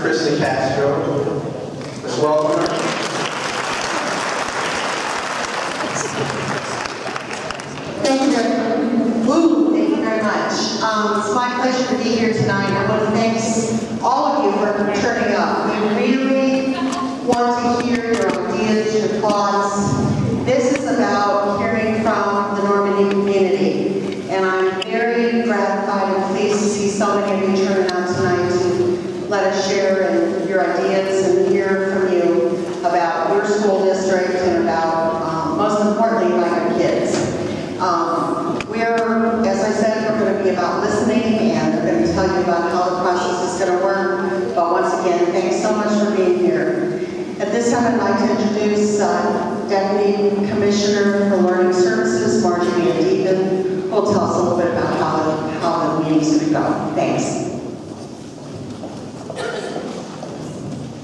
Krista Castro. Ms. Welcomer. Thank you very much. It's my pleasure to be here tonight. I want to thank all of you for turning up. We really want to hear your ideas, your thoughts. This is about hearing from the Normandy community. And I'm very gratified and pleased to see so many of you turning out tonight to let us share your ideas and hear from you about your school district and about, most importantly, about your kids. As I said, we're going to be about listening, and we're going to tell you about how the process is going to work. But once again, thanks so much for being here. At this time, I'd like to introduce Deputy Commissioner for Learning Services, Marjorie Deegan, who will tell us a little bit about how the meeting's going to go. Thanks.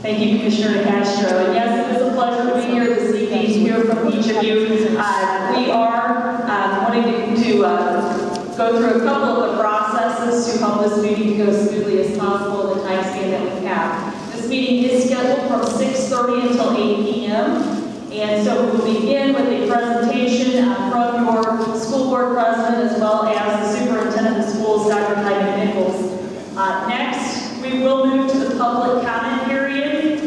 Thank you, Commissioner Castro. And yes, it is a pleasure to be here this evening to hear from each of you. We are wanting to go through a couple of the processes to help this meeting go smoothly as possible in the time span that we have. This meeting is scheduled from 6:30 until 8 p.m. And so we will begin with a presentation from your school board president as well as the superintendent of schools, Dr. Heidi Nichols. Next, we will move to the public comment period.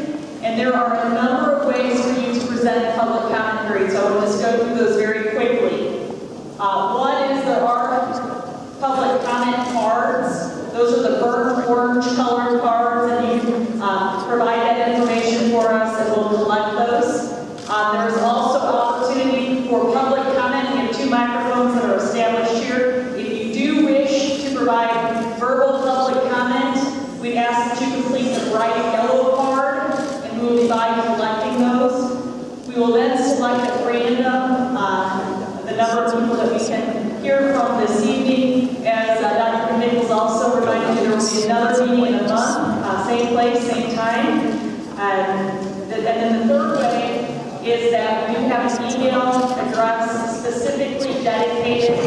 And there are a number of ways for you to present public comment period, so I'll just go through those very quickly. One is there are public comment cards. Those are the burnt orange colored cards, and you can provide that information for us and we'll collect those. There's also opportunity for public comment. We have 2 microphones that are established here. If you do wish to provide verbal public comment, we ask that you complete the bright yellow card, and we will be by collecting those. We will then select at random the number of people that we can hear from this evening. As Dr. Nichols also reminded you, there will be another meeting in a month, same place, same time. And then the third way is that we have an email address specifically dedicated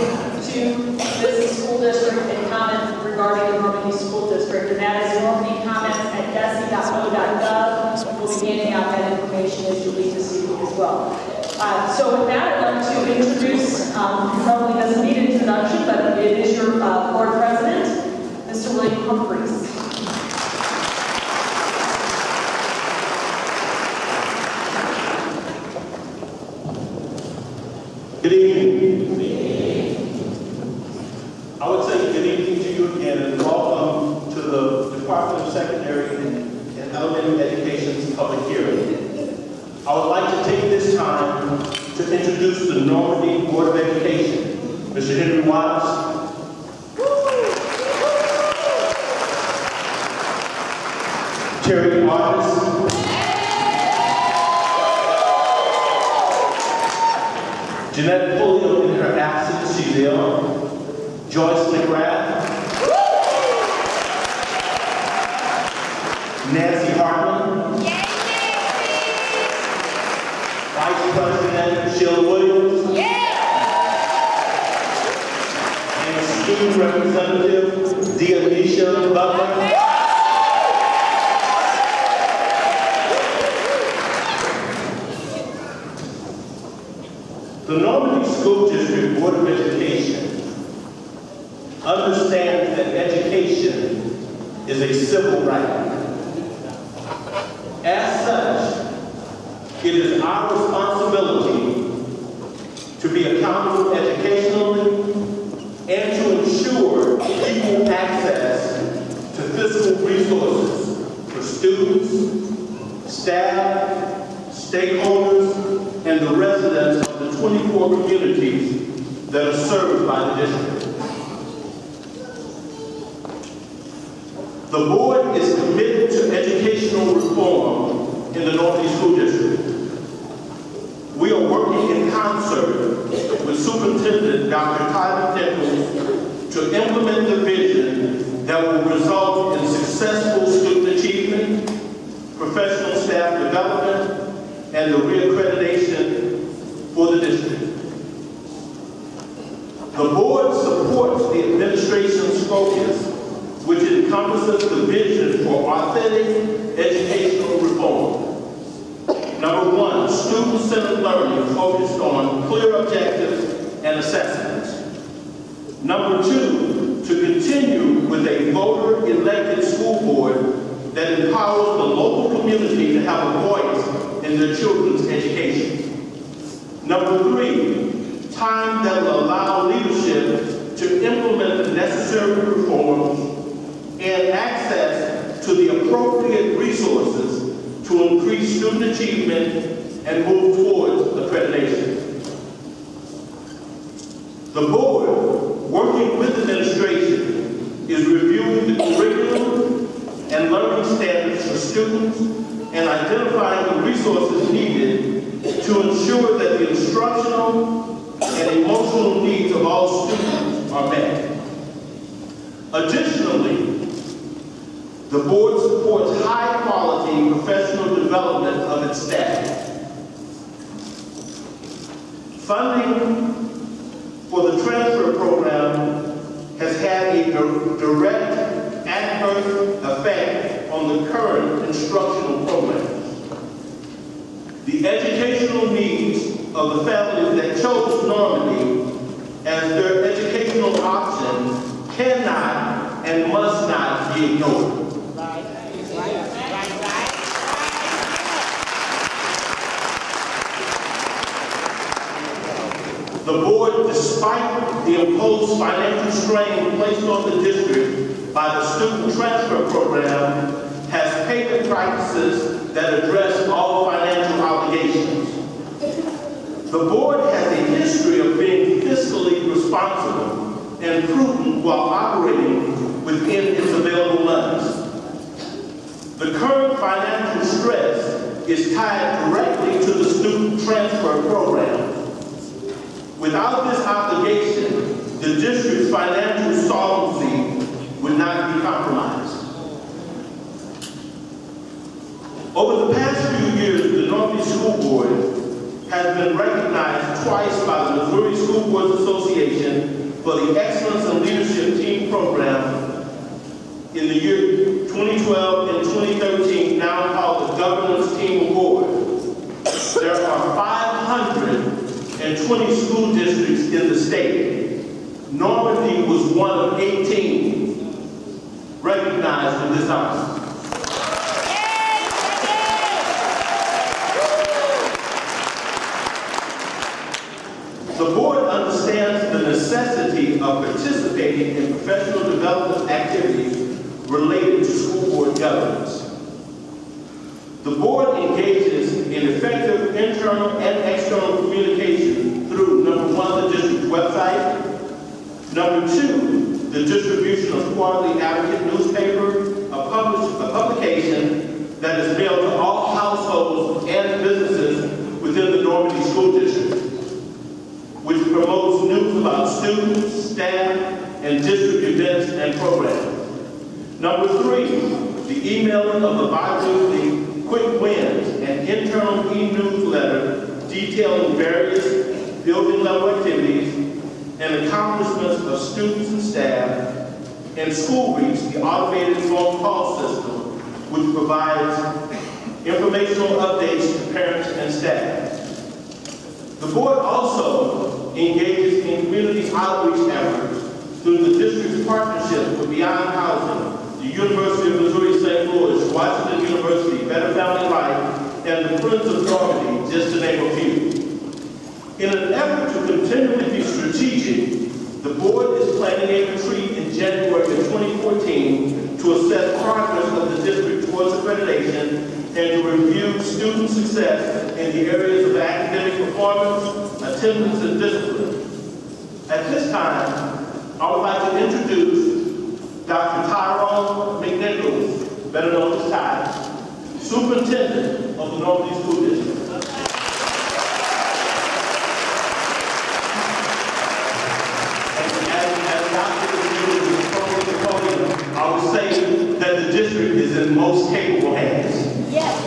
to this school district and comment regarding the Normandy School District, and that is normandycomments@dese.o.gov. We'll be handing out that information as you leave this evening as well. So with that, I'd like to introduce, probably doesn't need introduction, but it is your board president, Mr. William Humphreys. Good evening. I would say good evening to you again and welcome to the Department of Secondary and Elementary Education's public hearing. I would like to take this time to introduce the Normandy Board of Education. Mr. Henry Watts, Terry Artis, Jeanette Pulliam in her absence, she's ill. Joyce McGrath, Nancy Hartman, Vice President Sheila Williams, and Student Representative Deanisha Butler. The Normandy School District Board of Education understands that education is a civil right. As such, it is our responsibility to be accountable educationally and to ensure equal access to physical resources for students, staff, stakeholders, and the residents of the 24 communities that are served by the district. The board is committed to educational reform in the Normandy School District. We are working in concert with Superintendent Dr. Tyler Nichols to implement the vision that will result in successful student achievement, professional staff development, and the reaccreditation for the district. The board supports the administration's focus, which encompasses encompasses the vision for authentic educational reform. Number one, student-centered learning focused on clear objectives and assessments. Number two, to continue with a voter-elected school board that empowers the local community to have a voice in their children's education. Number three, time that will allow leadership to implement the necessary reforms and access to the appropriate resources to increase student achievement and move towards accreditation. The board, working with administration, is reviewing the curriculum and learning standards for students and identifying the resources needed to ensure that the instructional and emotional needs of all students are met. Additionally, the board supports high-quality professional development of its staff. Funding for the transfer program has had a direct adverse effect on the current instructional programs. The educational needs of the families that chose Normandy as their educational option cannot and must not be ignored. The board, despite the imposed financial strain placed on the district by the student transfer program, has payment practices that address all financial obligations. The board has a history of being fiscally responsible and prudent while operating within its available funds. The current financial stress is tied directly to the student transfer program. Without this obligation, the district's financial solvency would not be compromised. Over the past few years, the Normandy School Board has been recognized twice by the Missouri School Boards Association for the Excellence in Leadership Team Program in the year 2012 and 2013, now called the Governance Team Award. There are 520 school districts in the state. Normandy was one of 18 recognized in this honor. The board understands the necessity of participating in professional development activities related to school board governance. The board engages in effective internal and external communication through, number one, the district's website, number two, the distribution of quarterly advocate newspaper, a publication that is mailed to all households and businesses within the Normandy School District, which promotes news about students, staff, and district events and programs. Number three, the emailing of the bi-weekly quick wins and internal e-newsletter detailing various building level activities and accomplishments of students and staff, and School Reach, the automated phone call system, which provides informational updates to parents and staff. The board also engages in community outreach efforts through the district's partnership with Beyond Housing, the University of Missouri St. Louis, Washington University, Better Family Life, and the Friends of Normandy, just to name a few. In an effort to continually be strategic, the board is planning a retreat in January of 2014 to assess progress of the district towards accreditation and to review student success in the areas of academic performance, attendance, and discipline. At this time, I would like to introduce Dr. Tyrone McNichols, better known as Ty, Superintendent of the Normandy School District. I would say that the district is in most capable hands. Yes.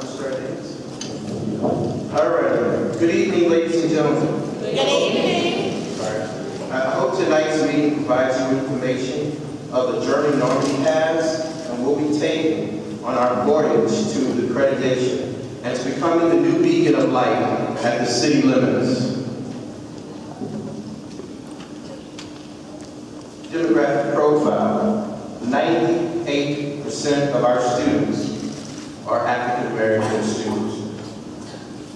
start this. All right. Good evening, ladies and gentlemen. Good evening. All right. I hope tonight's meeting provides you information of the journey Normandy has and will be taking on our voyage to the accreditation and to becoming the new beacon of light at the city limits. Demographic profile: 98% of our students are African American students.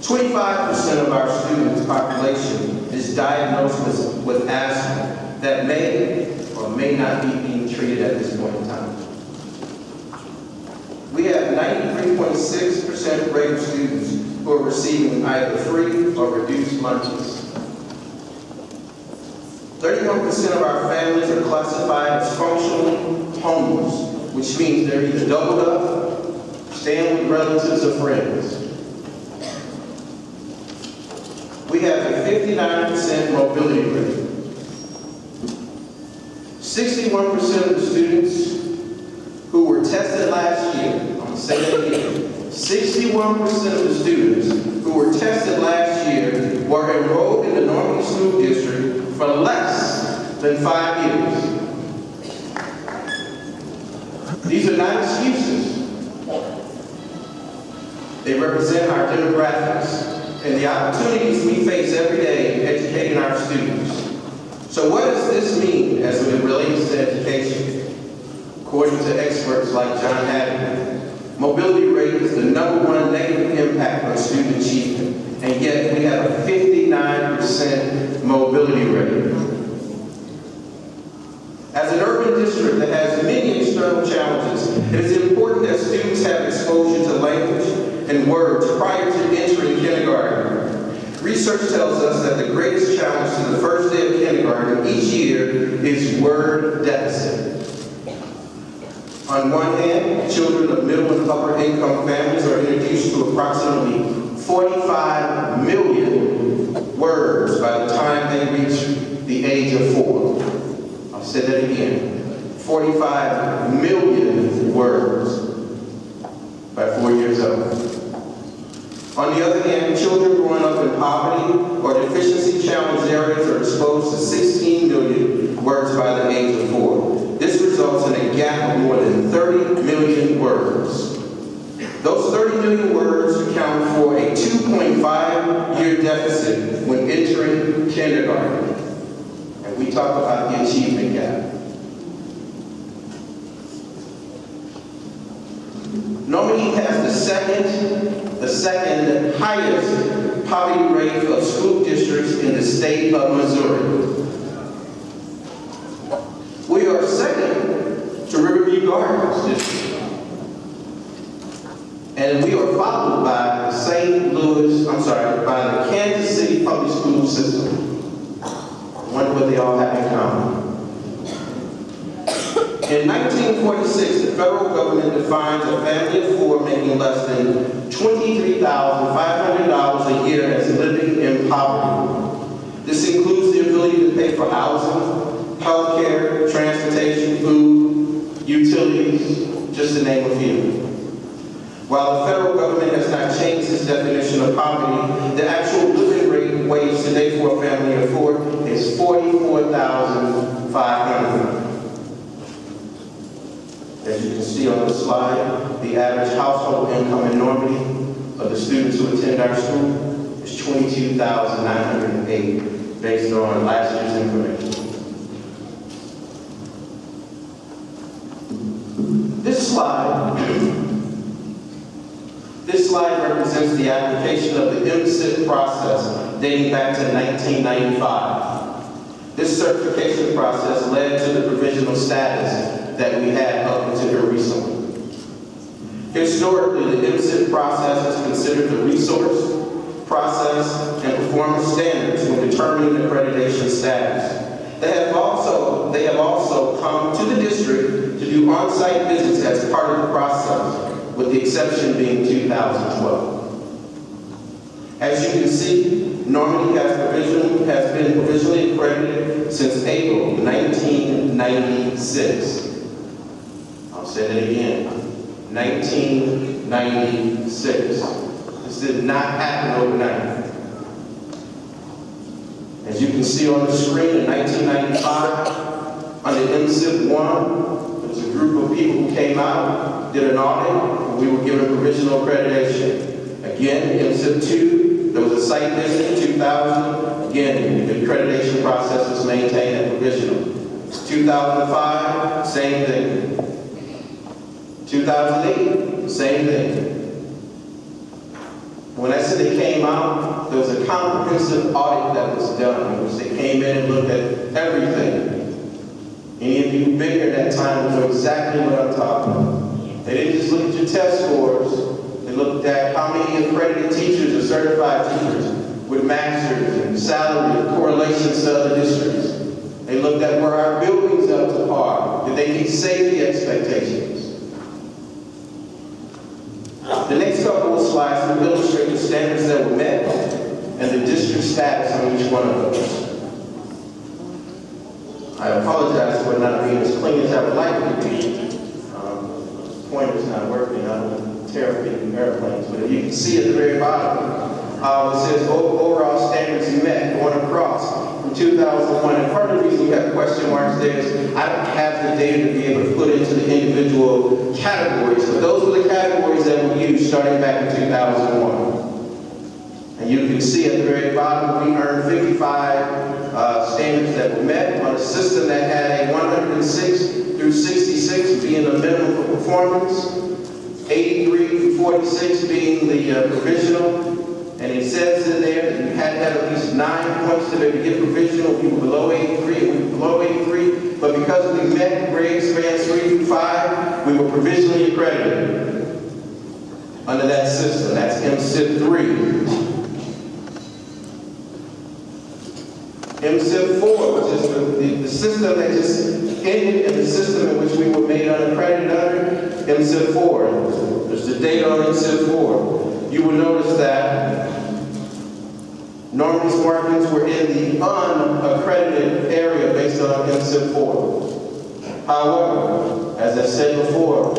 25% of our students' population is diagnosed with asthma that may or may not be being treated at this point in time. We have 93.6% rate of students who are receiving either free or reduced lunches. 31% of our families are classified as functionally homeless, which means they're either doubled up, staying with relatives or friends. We have a 59% mobility rate. 61% of the students who were tested last year, I'm going to say that again, 61% of the students who were tested last year were enrolled in the Normandy School District for less than 5 years. These are not excuses. They represent our demographics and the opportunities we face every day educating our students. So what does this mean as it relates to education? According to experts like John Haddon, mobility rate is the #1 negative impact on student achievement, and yet we have a 59% mobility rate. As an urban district that has many external challenges, it is important that students have exposure to language and words prior to entering kindergarten. Research tells us that the greatest challenge to the first day of kindergarten each year is word deficit. On one hand, children of middle and upper income families are introduced to approximately 45 million words by the time they reach the age of 4. I'll say that again. 45 million words by 4 years old. On the other hand, children growing up in poverty or deficiency challenged areas are exposed to 16 million words by the age of 4. This results in a gap of more than 30 million words. Those 30 million words account for a 2.5-year deficit when entering kindergarten. And we talk about the achievement gap. Normandy has the second highest poverty rate of school districts in the state of Missouri. We are second to Riverview Gardens district. And we are followed by the by the Kansas City public school system. I wonder what they all have in common. In 1946, the federal government defines a family of 4 making less than $23,500 a year as living in poverty. This includes the ability to pay for housing, health care, transportation, food, utilities, just to name a few. While the federal government has not changed its definition of poverty, the actual living rate wage today for a family of 4 is $44,500. As you can see on the slide, the average household income in Normandy of the students who attend our school is $22,908 based on last year's information. This slide represents the application of the DESE process dating back to 1995. This certification process led to the provisional status that we had up until recently. Historically, the DESE process is considered the resource, process, and performance standards when determining accreditation status. They have also come to the district to do on-site visits as part of the process, with the exception being 2012. As you can see, Normandy has been provisionally accredited since April 1996. I'll say that again, 1996. 1996. This did not happen overnight. As you can see on the screen, in 1995, under MSIP 1, there was a group of people who came out, did an audit, and we were given provisional accreditation. Again, MSIP 2, there was a site visit in 2000. Again, the accreditation process was maintained at provisional. 2005, same thing. 2008, same thing. When I said they came out, there was a comprehensive audit that was done, in which they came in and looked at everything. Any of you who've been here that time will know exactly what I'm talking about. They didn't just look at your test scores, they looked at how many accredited teachers or certified teachers with masters and salary correlations to other districts. They looked at were our buildings up to par, did they meet safety expectations. The next couple of slides will illustrate the standards that were met and the district status on each one of those. I apologize for not being as clean as I would like it to be. The pointer's not working. I'm terrifying airplanes. But if you can see at the very bottom, it says overall standards met going across from 2001. And part of the reason we have question marks there is I don't have the data to be able to put into the individual categories. But those were the categories that were used starting back in 2001. And you can see at the very bottom, we earned 55 standards that were met on a system that had a 106 through 66 being the minimum for performance, 83 through 46 being the provisional. And it says in there that you had to have at least 9 points to be able to get provisional. We were below 83, we were below 83. But because we met grade spans 3 through 5, we were provisionally accredited under that system. That's MSIP 3. MSIP 4, which is the system that just ended and the system in which we were made unaccredited under, MSIP 4. There's the data on MSIP 4. You will notice that Normandy's markings were in the unaccredited area based on MSIP 4. However, as I said before,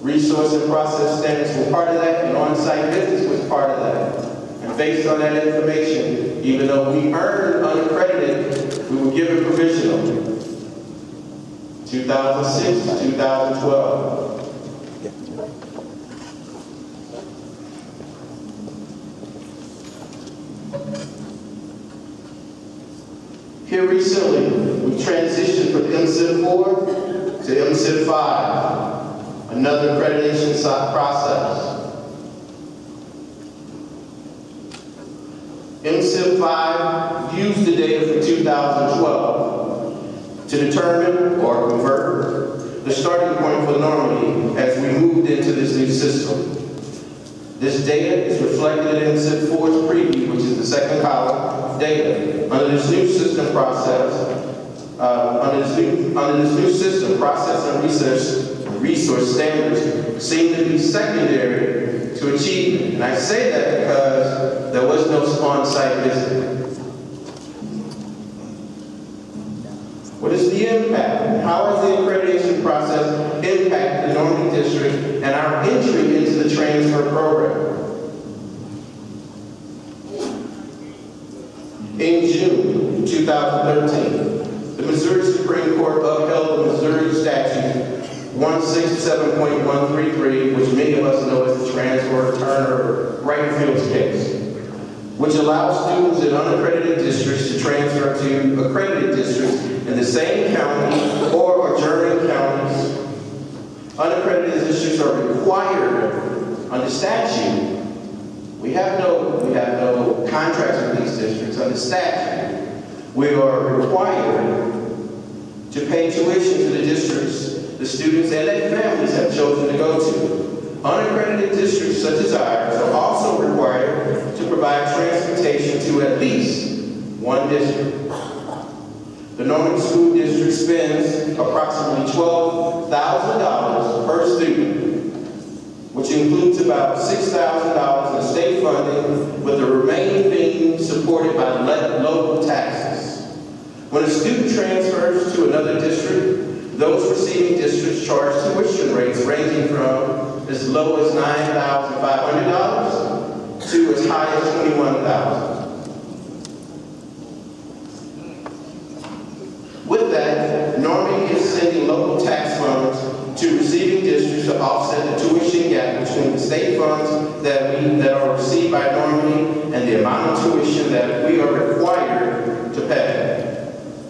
resource and process standards were part of that, and on-site visits was part of that. And based on that information, even though we earned unaccredited, we were given provisional. 2006 to 2012. Here recently, we transitioned from MSIP 4 to MSIP 5, another accreditation process. MSIP 5 used the data for 2012 to determine or convert the starting point for Normandy as we moved into this new system. This data is reflected in MSIP 4's preview, which is the second column of data. Under this new system process, under this new system, process and resource standards seem to be secondary to achievement. And I say that because there was no on-site visit. What is the impact? How has the accreditation process impacted the Normandy District and our entry into the transfer program? In June 2013, the Missouri Supreme Court upheld the Missouri Statute 167.133, which many of us know as the transfer, Turner, Wright-Fields case, which allows students in unaccredited districts to transfer to accredited districts in the same county or adjoining counties. Unaccredited districts are required under statute. We have no contracts with these districts under statute. We are required to pay tuition to the districts the students and their families have chosen to go to. Unaccredited districts such as ours are also required to provide transportation to at least one district. The Normandy School District spends approximately $12,000 per student, which includes about $6,000 in state funding, with the remaining being supported by local taxes. When a student transfers to another district, those receiving districts charge tuition rates ranging from as low as $9,500 to as high as $21,000. With that, Normandy is sending local tax funds to receiving districts to offset the tuition gap between the state funds that are received by Normandy and the amount of tuition that we are required to pay.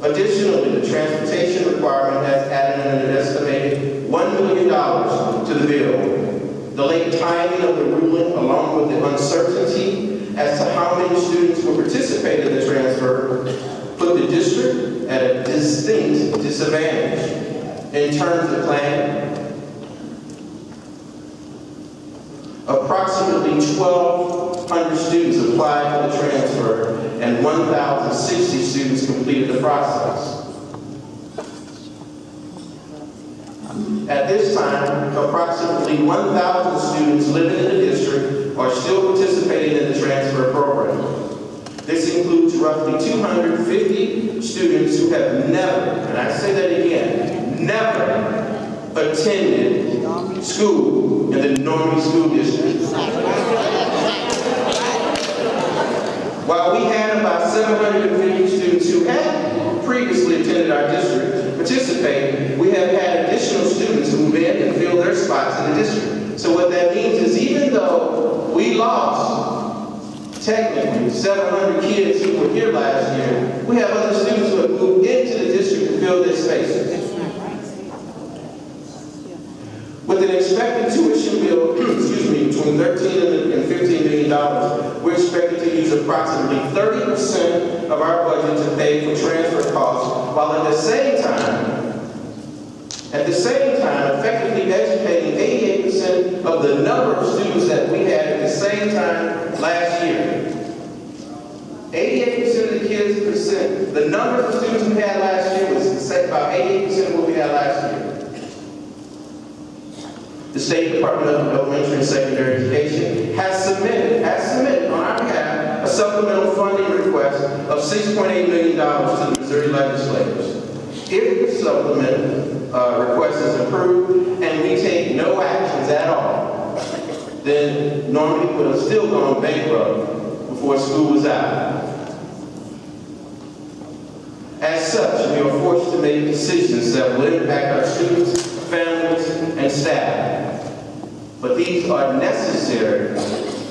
Additionally, the transportation requirement has added an estimated $1 million to the bill. The late timing of the ruling, along with the uncertainty as to how many students will participate in the transfer, put the district at a distinct disadvantage in terms of planning. Approximately 1,200 students applied for the transfer and 1,060 students completed the process. At this time, approximately 1,000 students living in the district are still participating in the transfer program. This includes roughly 250 students who have never, and I say that again, never attended school in the Normandy School District. While we had about 750 students who had previously attended our district participate, we have had additional students move in and fill their spots in the district. So what that means is even though we lost technically 700 kids who were here last year, we have other students who have moved into the district to fill their spaces. With an expected tuition bill, between $13 and $15 million, we're expected to use approximately 30% of our budget to pay for transfer costs, while at the same time, effectively educating 88% of the number of students that we had at the same time last year. 88% of the kids, the number of students we had last year was about 88% of what we had last year. The State Department of Elementary and Secondary Education has submitted on our behalf a supplemental funding request of $6.8 million to the Missouri legislators. If the supplement request is approved and we take no actions at all, then Normandy would have still gone bankrupt before school was out. As such, we are forced to make decisions that will impact our students, families, and staff. But these are necessary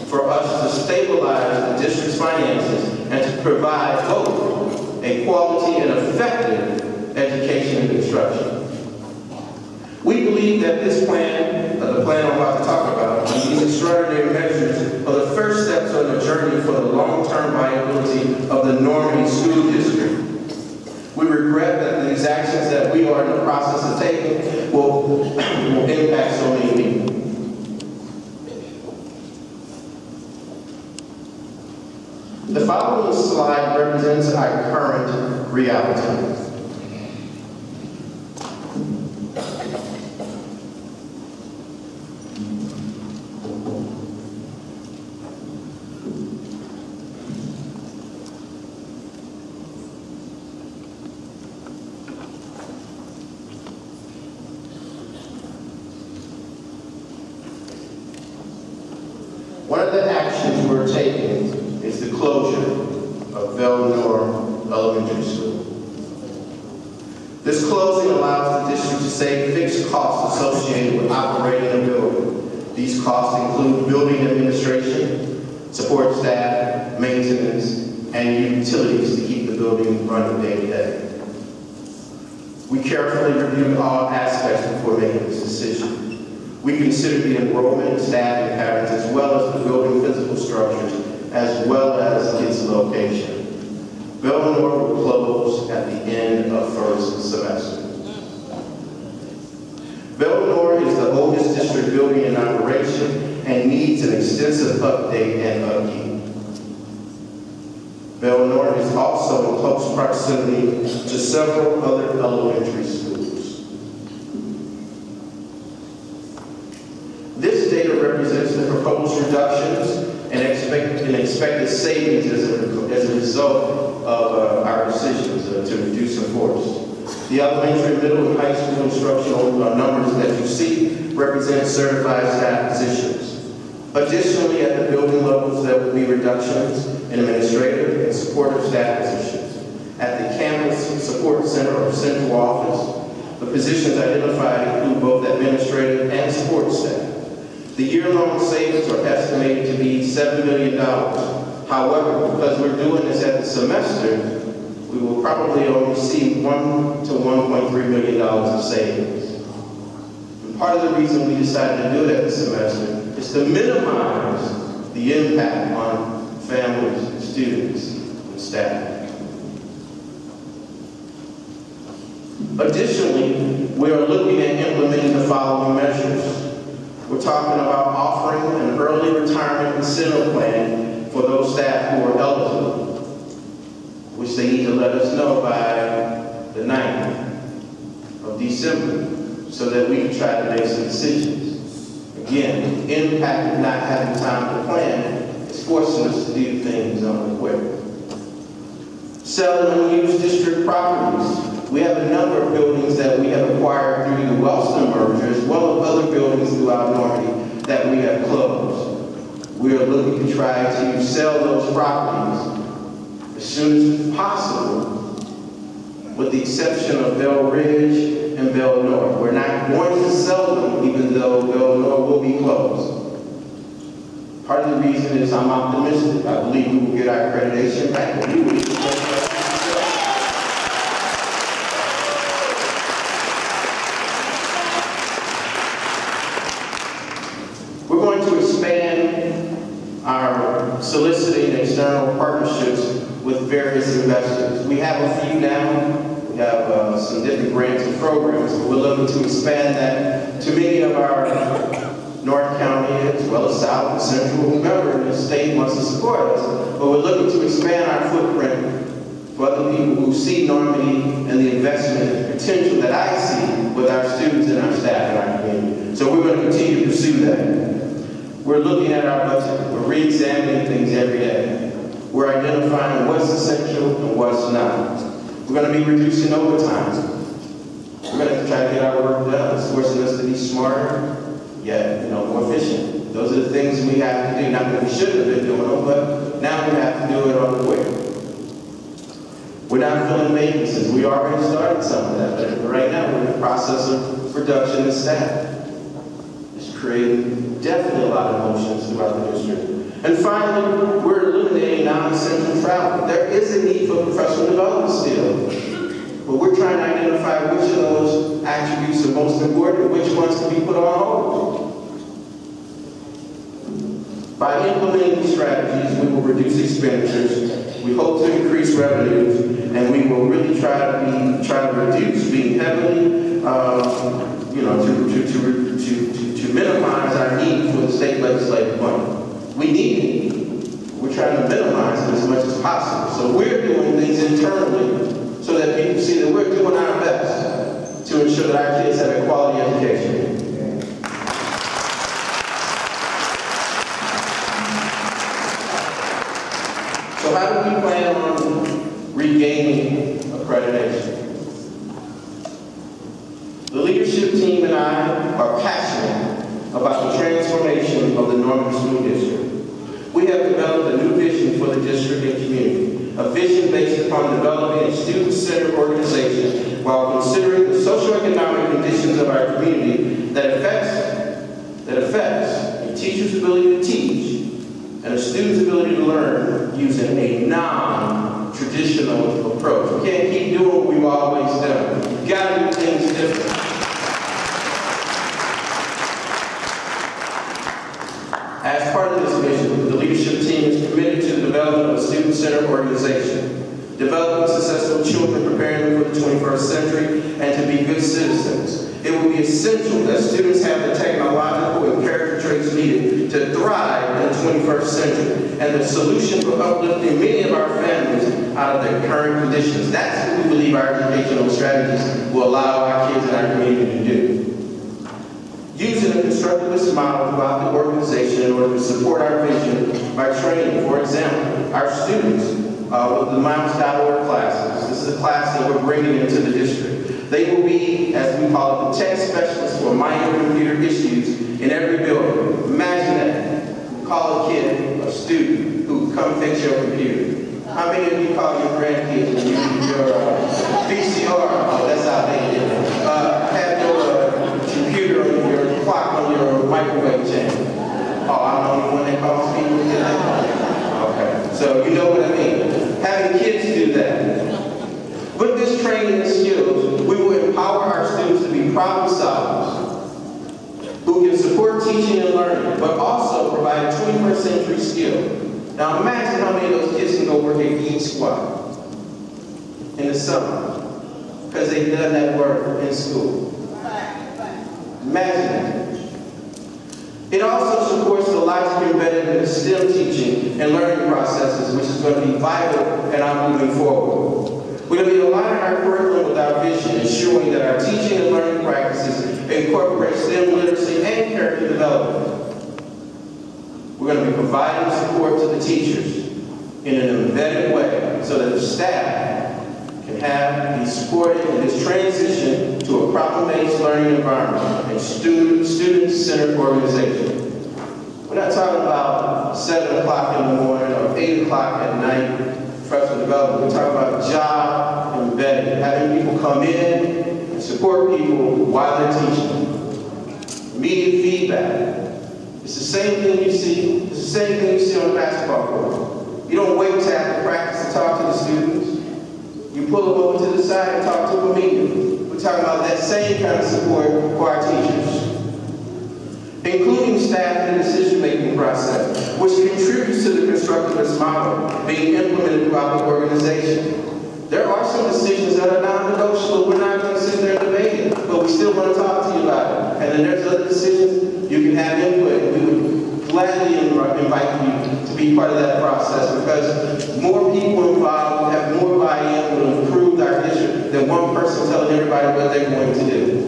for us to stabilize the district's finances and to provide both a quality and effective education and instruction. We believe that this plan, the plan I'm about to talk about, and these extraordinary measures are the first steps on the journey for the long-term viability of the Normandy School District. We regret that these actions that we are in the process of taking will impact so many people. The following slide represents our current reality. One of the actions we're taking is the closure of Belnor Elementary School. This closing allows the district to save fixed costs associated with operating a building. These costs include building administration, support staff, maintenance, and utilities to keep the building running day to day. We carefully reviewed all aspects before making this decision. We considered the enrollment, staffing patterns, as well as the building physical structures, as well as its location. Belnor will close at the end of first semester. Belnor is the oldest district building in operation and needs an extensive update and upkeep. Belnor is also in close proximity to several other elementary schools. This data represents the proposed reductions and expected savings as a result of our decisions to reduce in force. The elementary, middle, and high school instructional numbers that you see represent certified staff positions. Additionally, at the building levels, there will be reductions in administrative and supportive staff positions. At the campus support center or central office, the positions identified include both administrative and support staff. The year-long savings are estimated to be $7 million. However, because we're doing this at the semester, we will probably only see $1 to $1.3 million of savings. And part of the reason we decided to do it at the semester is to minimize the impact on families, students, and staff. Additionally, we are looking at implementing the following measures. We're talking about offering an early retirement incentive plan for those staff who are eligible, which they need to let us know by the 9th of December so that we can try to make some decisions. Again, the impact of not having time to plan is forcing us to do things quick. Selling unused district properties. We have a number of buildings that we have acquired through the Wellston merger, as well as other buildings throughout Normandy that we have closed. We are looking to try to sell those properties as soon as possible, with the exception of Bell Ridge and Bell North. We're not going to sell them, even though Bell North will be closed. Part of the reason is I'm optimistic. I believe we will get our accreditation back. And we will get the We're going to expand our soliciting external partnerships with various investors. We have a few now. We have some different grants and programs, but we're looking to expand that to many of our North County, as well as South and Central, whomever in the state wants to support us. But we're looking to expand our footprint for other people who see Normandy and the investment potential that I see with our students and our staff and our community. So we're going to continue to pursue that. We're looking at our budget. We're re-examining things every day. We're identifying what's essential and what's not. We're going to be reducing overtime. We're going to try to get our work done. It's forcing us to be smarter, yet more efficient. Those are the things we have to do. Not that we shouldn't have been doing them, but now we have to do it on the way. We're not filling vacancies. We already started some of that, but right now we're in the process of reduction in staff. It's creating definitely a lot of emotions throughout the district. And finally, we're eliminating non-essential travel. There is a need for professional development still, but we're trying to identify which of those attributes are most important and which ones can be put on hold. By implementing these strategies, we will reduce expenditures, we hope to increase revenues, and we will really try to reduce being heavily, to minimize our need for the state legislative money. We need it. We're trying to minimize it as much as possible. So we're doing things internally so that people see that we're doing our best to ensure that our kids have a quality education. So how do we plan on regaining accreditation? The leadership team and I are passionate about the transformation of the Normandy School District. We have developed a new vision for the district and community, a vision based upon developing a student-centered organization while considering the socioeconomic conditions of our community that affects a teacher's ability to teach and a student's ability to learn using a non-traditional approach. We can't keep doing what we've always done. We've got to do things different. As part of this vision, the leadership team is committed to the development of a student-centered organization, developing successful children, preparing them for the 21st century, and to be good citizens. It will be essential that students have the technological and character traits needed to thrive in the 21st century, and the solution for uplifting many of our families out of their current conditions. That's what we believe our educational strategies will allow our kids and our community to do. Using a constructivist model throughout the organization in order to support our vision by training, for example, our students with the Mounts.org classes. This is a class that we're bringing into the district. They will be, as we call it, the tech specialists for minor computer issues in every building. Imagine that. Call a kid, a student, who come fix your computer. How many of you call your grandkids when you need your VCR? Oh, that's how they did it. Have your computer or your clock on your microwave channel. Oh, I'm the only one that calls people to do that? Okay, so you know what I mean. Having kids do that. With this training and skills, we will empower our students to be problem solvers who can support teaching and learning, but also provide a 21st century skill. Now imagine how many of those kids can go work at Geek Squad in the summer because they've done that work in school. Imagine that. It also supports the logic embedded in the STEM teaching and learning processes, which is going to be vital in our moving forward. We're going to be aligning our curriculum with our vision, ensuring that our teaching and learning practices incorporate STEM literacy and character development. We're going to be providing support to the teachers in an embedded way so that the staff can be supported in this transition to a problem-based learning environment and student-centered organization. We're not talking about 7 o'clock in the morning or 8 o'clock at night professional development. We're talking about job embedded, having people come in and support people while they're teaching. Immediate feedback. It's the same thing you see. It's the same thing you see on the basketball court. You don't wait to after practice to talk to the students. You pull them over to the side and talk to them immediately. We're talking about that same kind of support for our teachers, including staff in the decision-making process, which contributes to the constructivist model being implemented throughout the organization. There are some decisions that are non-negotiable. We're not going to sit there and debate it, but we still want to talk to you about it. And then there's other decisions you can have input, and we would gladly invite you to be part of that process, because more people involved, have more buy-in, will improve our district than one person telling everybody what they're going to do.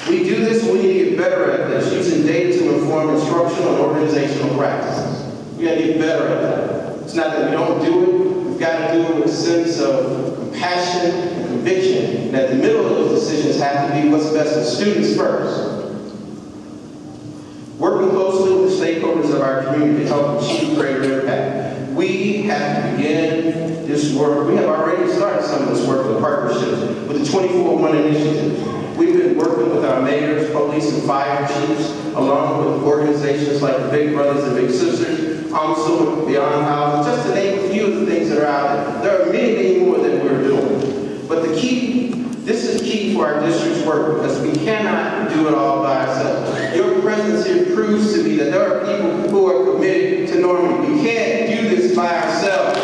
We do this, we need to get better at this, using data to inform instructional and organizational practices. We got to get better at that. It's not that we don't do it, we've got to do it with a sense of compassion and conviction that the middle of those decisions have to be what's best for students first. Working closely with the stakeholders of our community to help achieve greater impact. We have to begin this work. We have already started some of this work with partnerships with the 24-1 initiative. We've been working with our mayors, police, and fire chiefs, along with organizations like the Big Brothers and Big Sisters, also Beyond Housing, just to name a few of the things that are out there. There are many, many more that we're doing. But this is key for our district's work, because we cannot do it all by ourselves. Your presence here proves to me that there are people who are committed to Normandy. We can't do this by ourselves.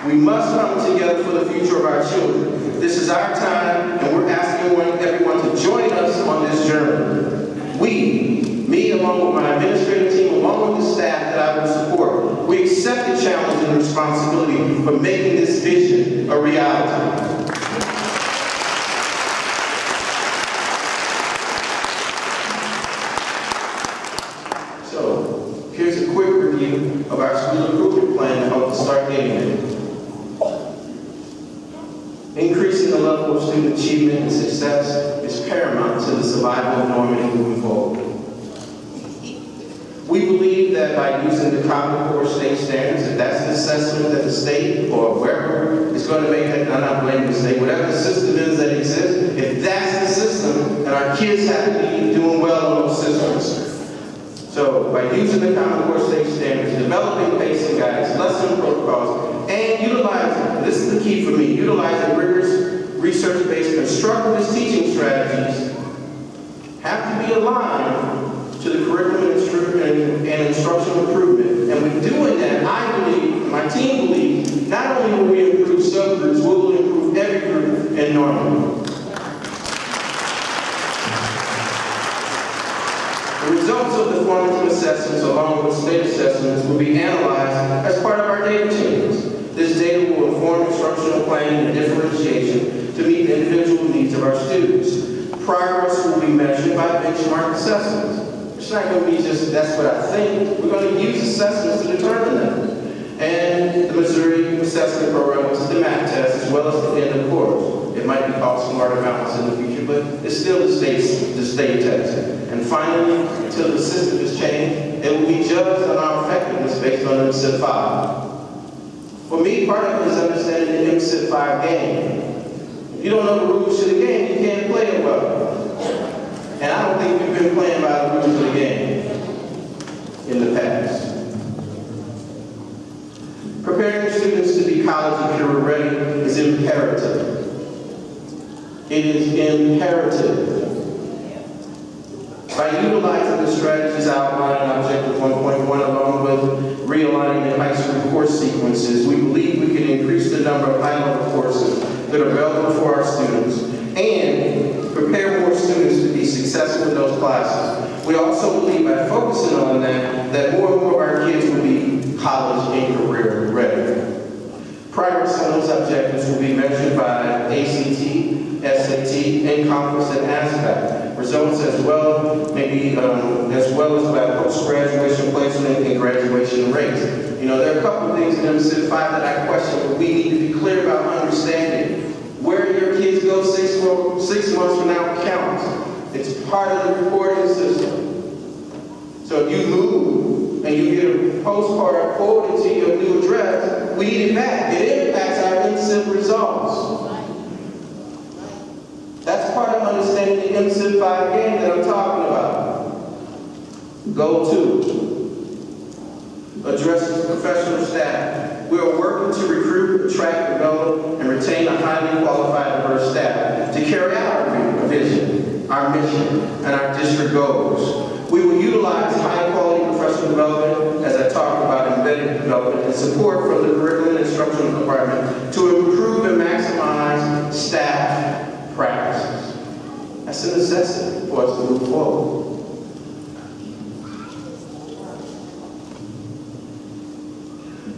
We must come together for the future of our children. This is our time, and we're asking everyone to join us on this journey. Me along with my administrative team, along with the staff that I will support, we accept the challenge and responsibility for making this vision a reality. So, here's a quick review of our school improvement plan to help us start getting there. Increasing the level of student achievement and success is paramount to the survival of Normandy moving forward. We believe that by using the Common Core state standards, if that's an assessment that the state or wherever is going to make that, I'm not blaming the state, whatever the system is that exists, if that's the system, then our kids have to be doing well on those systems. So by using the Common Core state standards, developing pacing guides, lesson protocols, and utilizing, this is the key for me, utilizing rigorous research-based constructivist teaching strategies have to be aligned to the curriculum and instructional improvement. And with doing that, I believe, my team believes, not only will we improve subgroups, we will improve every group in Normandy. The results of the formative assessments, along with state assessments, will be analyzed as part of our data changes. This data will inform instructional planning and differentiation to meet the individual needs of our students. Progress will be measured by benchmark assessments. It's not going to be just, that's what I think. We're going to use assessments to determine that. And the Missouri assessment program, which is the MAT test, as well as the end of course. It might be called Smarter Mountains in the future, but it's still the state test. And finally, until the system is changed, it will be judged on our effectiveness based on MSIP 5. For me, part of it is understanding the MSIP 5 game. If you don't know the rules to the game, you can't play it well. And I don't think we've been playing by the rules of the game in the past. Preparing students to be college and career ready is imperative. It is imperative. By utilizing the strategies outlined in Objective 1.1 along with realigning the high school course sequences, we believe we can increase the number of high-level courses that are available for our students and prepare more students to be successful in those classes. We also believe by focusing on that more and more of our kids will be college and career ready. Progress on those objectives will be measured by ACT, SAT, NCOMPASS, and ASVAB. Results as well as by post-graduation placement and graduation rates. You know, there are a couple of things in MSIP 5 that I question, but we need to be clear about understanding. Where your kids go 6 months from now counts. It's part of the reporting system. So if you move and you get a postcard forwarded to your new address, we need it back. It impacts our MSIP results. That's part of understanding the MSIP 5 game that I'm talking about. Goal 2. Addresses professional staff. We are working to recruit, attract, develop, and retain a highly qualified, diverse staff to carry out our vision, our mission, and our district goals. We will utilize high-quality professional development, as I talked about, embedded development, and support from the curriculum and instructional department to improve and maximize staff practices. That's a necessity for us to move forward.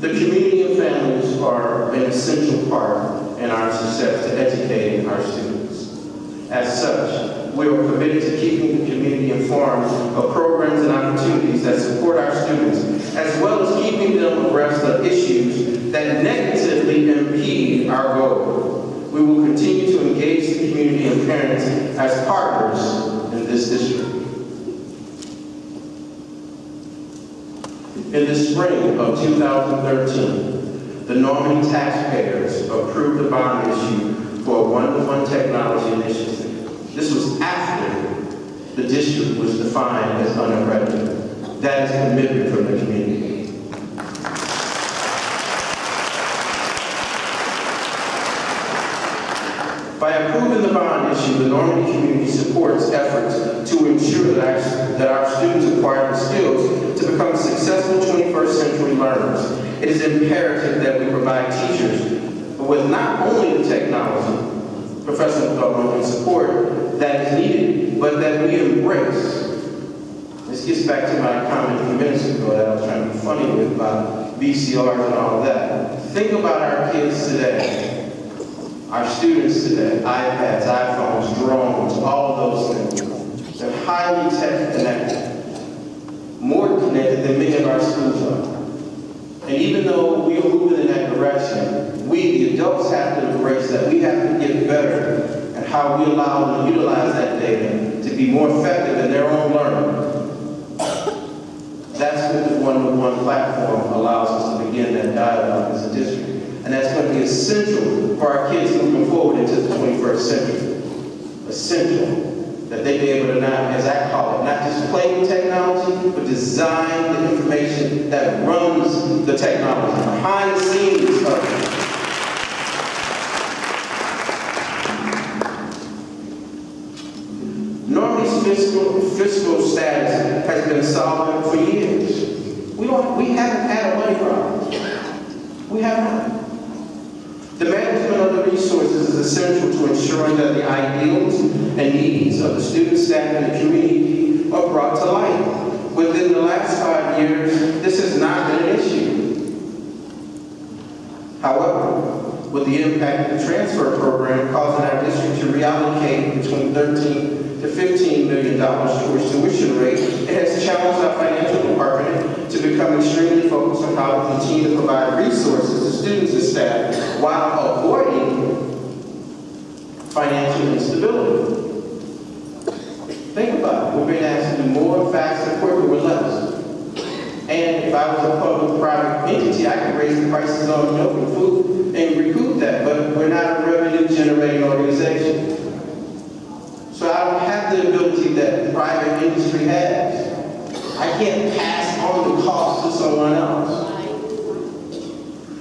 The community and families are an essential part in our success to educating our students. As such, we are committed to keeping the community informed of programs and opportunities that support our students, as well as keeping them abreast of issues that negatively impede our goal. We will continue to engage the community and parents as partners in this district. In the spring of 2013, the Normandy taxpayers approved a bond issue for a one-to-one technology initiative. This was after the district was defined as unaccredited. That is commitment from the community. By approving the bond issue, the Normandy community supports efforts to ensure that our students acquire the skills to become successful 21st century learners. It is imperative that we provide teachers with not only the technology, professional development, and support that is needed, but that we embrace. This gets back to my comment a few minutes ago that I was trying to be funny with about VCRs and all of that. Think about our kids today. Our students today, iPads, iPhones, drones, all of those things. They're highly tech connected, more connected than many of our schools are. And even though we are moving in that direction, we, the adults, have to embrace that. We have to get better at how we allow them to utilize that data to be more effective in their own learning. That's what the one-to-one platform allows us to begin that dialogue as a district. And that's going to be essential for our kids moving forward into the 21st century. Essential that they be able to now, as I call it, not just play with technology, but design the information that runs the technology, behind the scenes of it. Normandy's fiscal status has been solid for years. We haven't had a money problem. We haven't. The management of the resources is essential to ensuring that the ideals and needs of the student, staff, and the community are brought to light. Within the last 5 years, this has not been an issue. However, with the impact of the transfer program causing our district to reallocate between 13 $15 million towards tuition rate, it has challenged our financial department to become extremely focused on how to continue to provide resources to students and staff while avoiding financial instability. Think about it. We're being asked to do more, faster, quicker, with less. And if I was a public-private entity, I could raise the prices on milk and food and recoup that, but we're not a revenue-generating organization. So I don't have the ability that private industry has. I can't pass on the cost to someone else.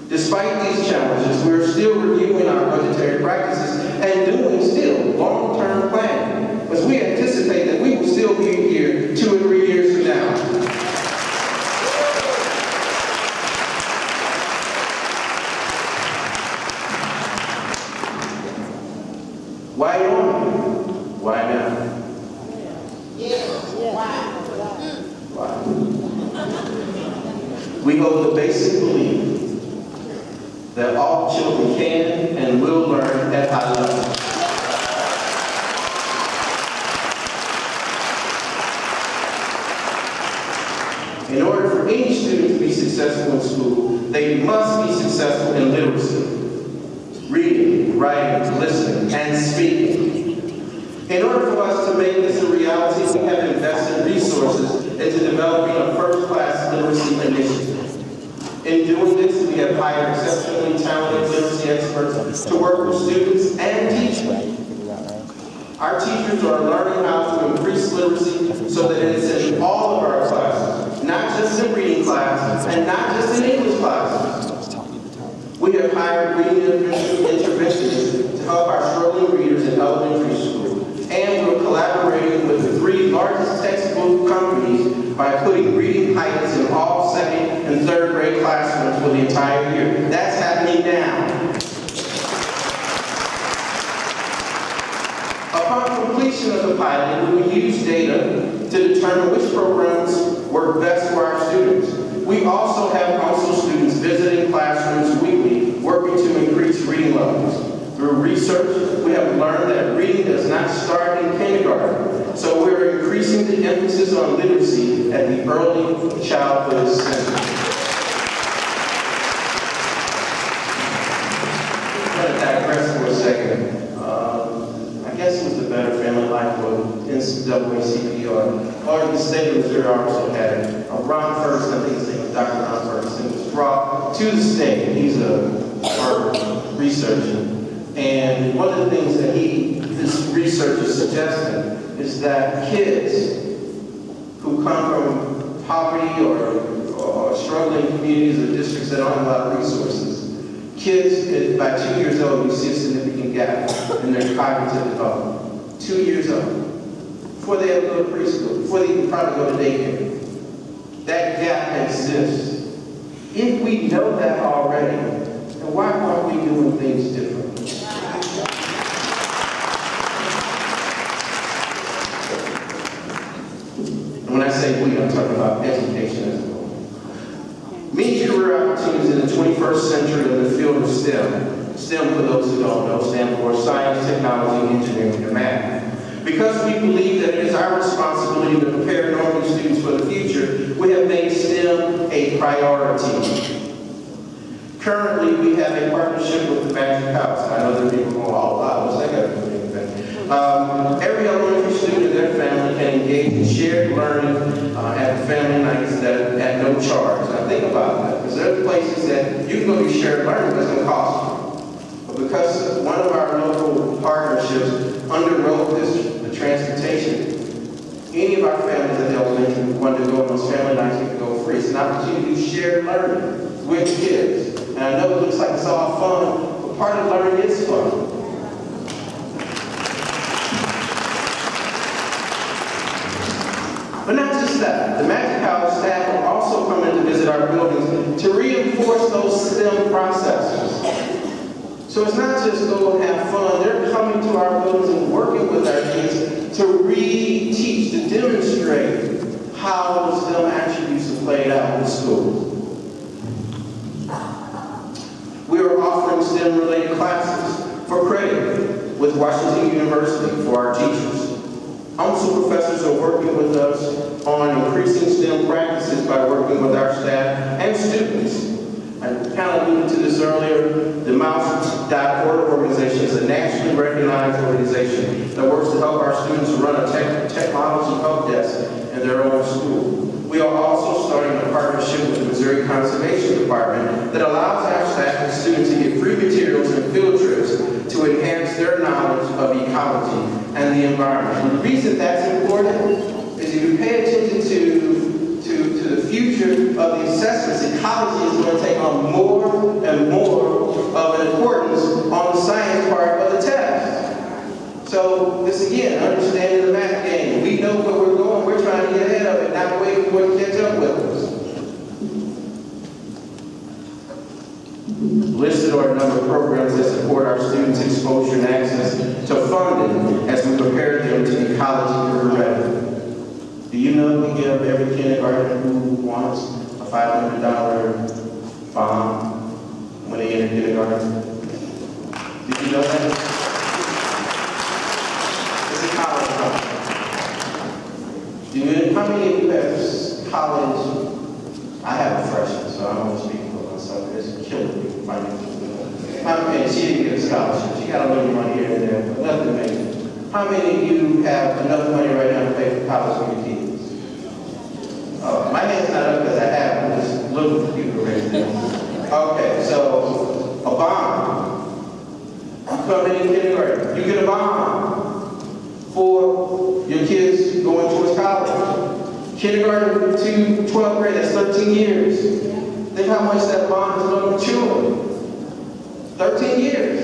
Despite these challenges, we're still reviewing our budgetary practices and doing still long-term planning, because we anticipate that we will still be here 2 or 3 years from now. Why Normandy? Why now? Why? We hold the basic belief that all children can and will learn at high levels. In order for any student to be successful in school, they must be successful in literacy. Reading, writing, listening, and speaking. In order for us to make this a reality, we have invested resources into developing a first-class literacy initiative. In doing this, we have hired exceptionally talented literacy experts to work with students and teachers. Our teachers are learning how to increase literacy so that it is in all of our classes, not just in reading class and not just in English classes. We have hired reading interventionists to help our struggling readers in elementary school. And we're collaborating with the 3 largest textbook companies by putting reading heights in all 2nd and 3rd grade classrooms for the entire year. That's happening now. Upon completion of the pilot, we will use data to determine which programs work best for our students. We also have council students visiting classrooms weekly, working to increase reading levels. Through research, we have learned that reading does not start in kindergarten, so we're increasing the emphasis on literacy at the early childhood center. I'm going to digress for a second. I guess it was the Better Family Life or NAACP or the state of Missouri also had it. Ron First, I think his name was Dr. Ron First, and it was brought to the state. He's a Harvard researcher. And one of the things that this research is suggesting is that kids who come from poverty or struggling communities or districts that don't have a lot of resources, kids by 2 years old, you see a significant gap in their cognitive development. 2 years old. Before they ever go to preschool, before they even probably go to daycare. That gap exists. If we know that already, then why aren't we doing things differently? And when I say we, I'm talking about education as a whole. Many career opportunities in the 21st century in the field of STEM. STEM, for those who don't know, stands for science, technology, engineering, and math. Because we believe that it is our responsibility to prepare Normandy students for the future, we have made STEM a priority. Currently, we have a partnership with the Magic House. I know there are people going, oh, wow, what's that got to do with anything? Every elementary student and their family can engage in shared learning at the family nights at no charge. Now think about that, because there are places that you can go to shared learning that's going to cost you. But because one of our local partnerships underwrote the transportation, any of our families at the elementary who wanted to go on those family nights, you can go free. It's an opportunity to share learning with kids. And I know it looks like it's all fun, but part of learning is fun. But not just that. The Magic House staff will also come in to visit our buildings to reinforce those STEM processes. So it's not just go and have fun. They're coming to our buildings and working with our kids to re-teach, to demonstrate how those STEM attributes are played out in the schools. We are offering STEM-related classes for credit with Washington University for our teachers. Homeschool professors are working with us on increasing STEM practices by working with our staff and students. I kind of alluded to this earlier. The Mouse.org organization is a nationally recognized organization that works to help our students run a technology help desk in their own school. We are also starting a partnership with the Missouri Conservation Department that allows our staff and students to get free materials and field trips to enhance their knowledge of ecology and the environment. And the reason that's important is if you pay attention to the future of the assessments, ecology is going to take on more and more of an importance on the science part of the test. So this again, understanding the math game. We know where we're going, we're trying to get ahead of it, not waiting for it to catch up with us. Listed are a number of programs that support our students' exposure and access to funding as we prepare them to be college career ready. Do you know we give every kindergarten who wants a $500 bond when they enter kindergarten? Did you know that? It's a college bond. How many of you have college? I have a freshman, so I don't speak for myself. It's killing me financially. And she didn't get a scholarship. She got a little money here and there, but nothing major. How many of you have enough money right now to pay for college for your kids? My hand's not up because I have. I'm just looking for people right now. Okay, so a bond. You come in kindergarten, you get a bond for your kids going towards college. Kindergarten to 12th grade, that's 13 years. Think how much that bond is going to mature. 13 years.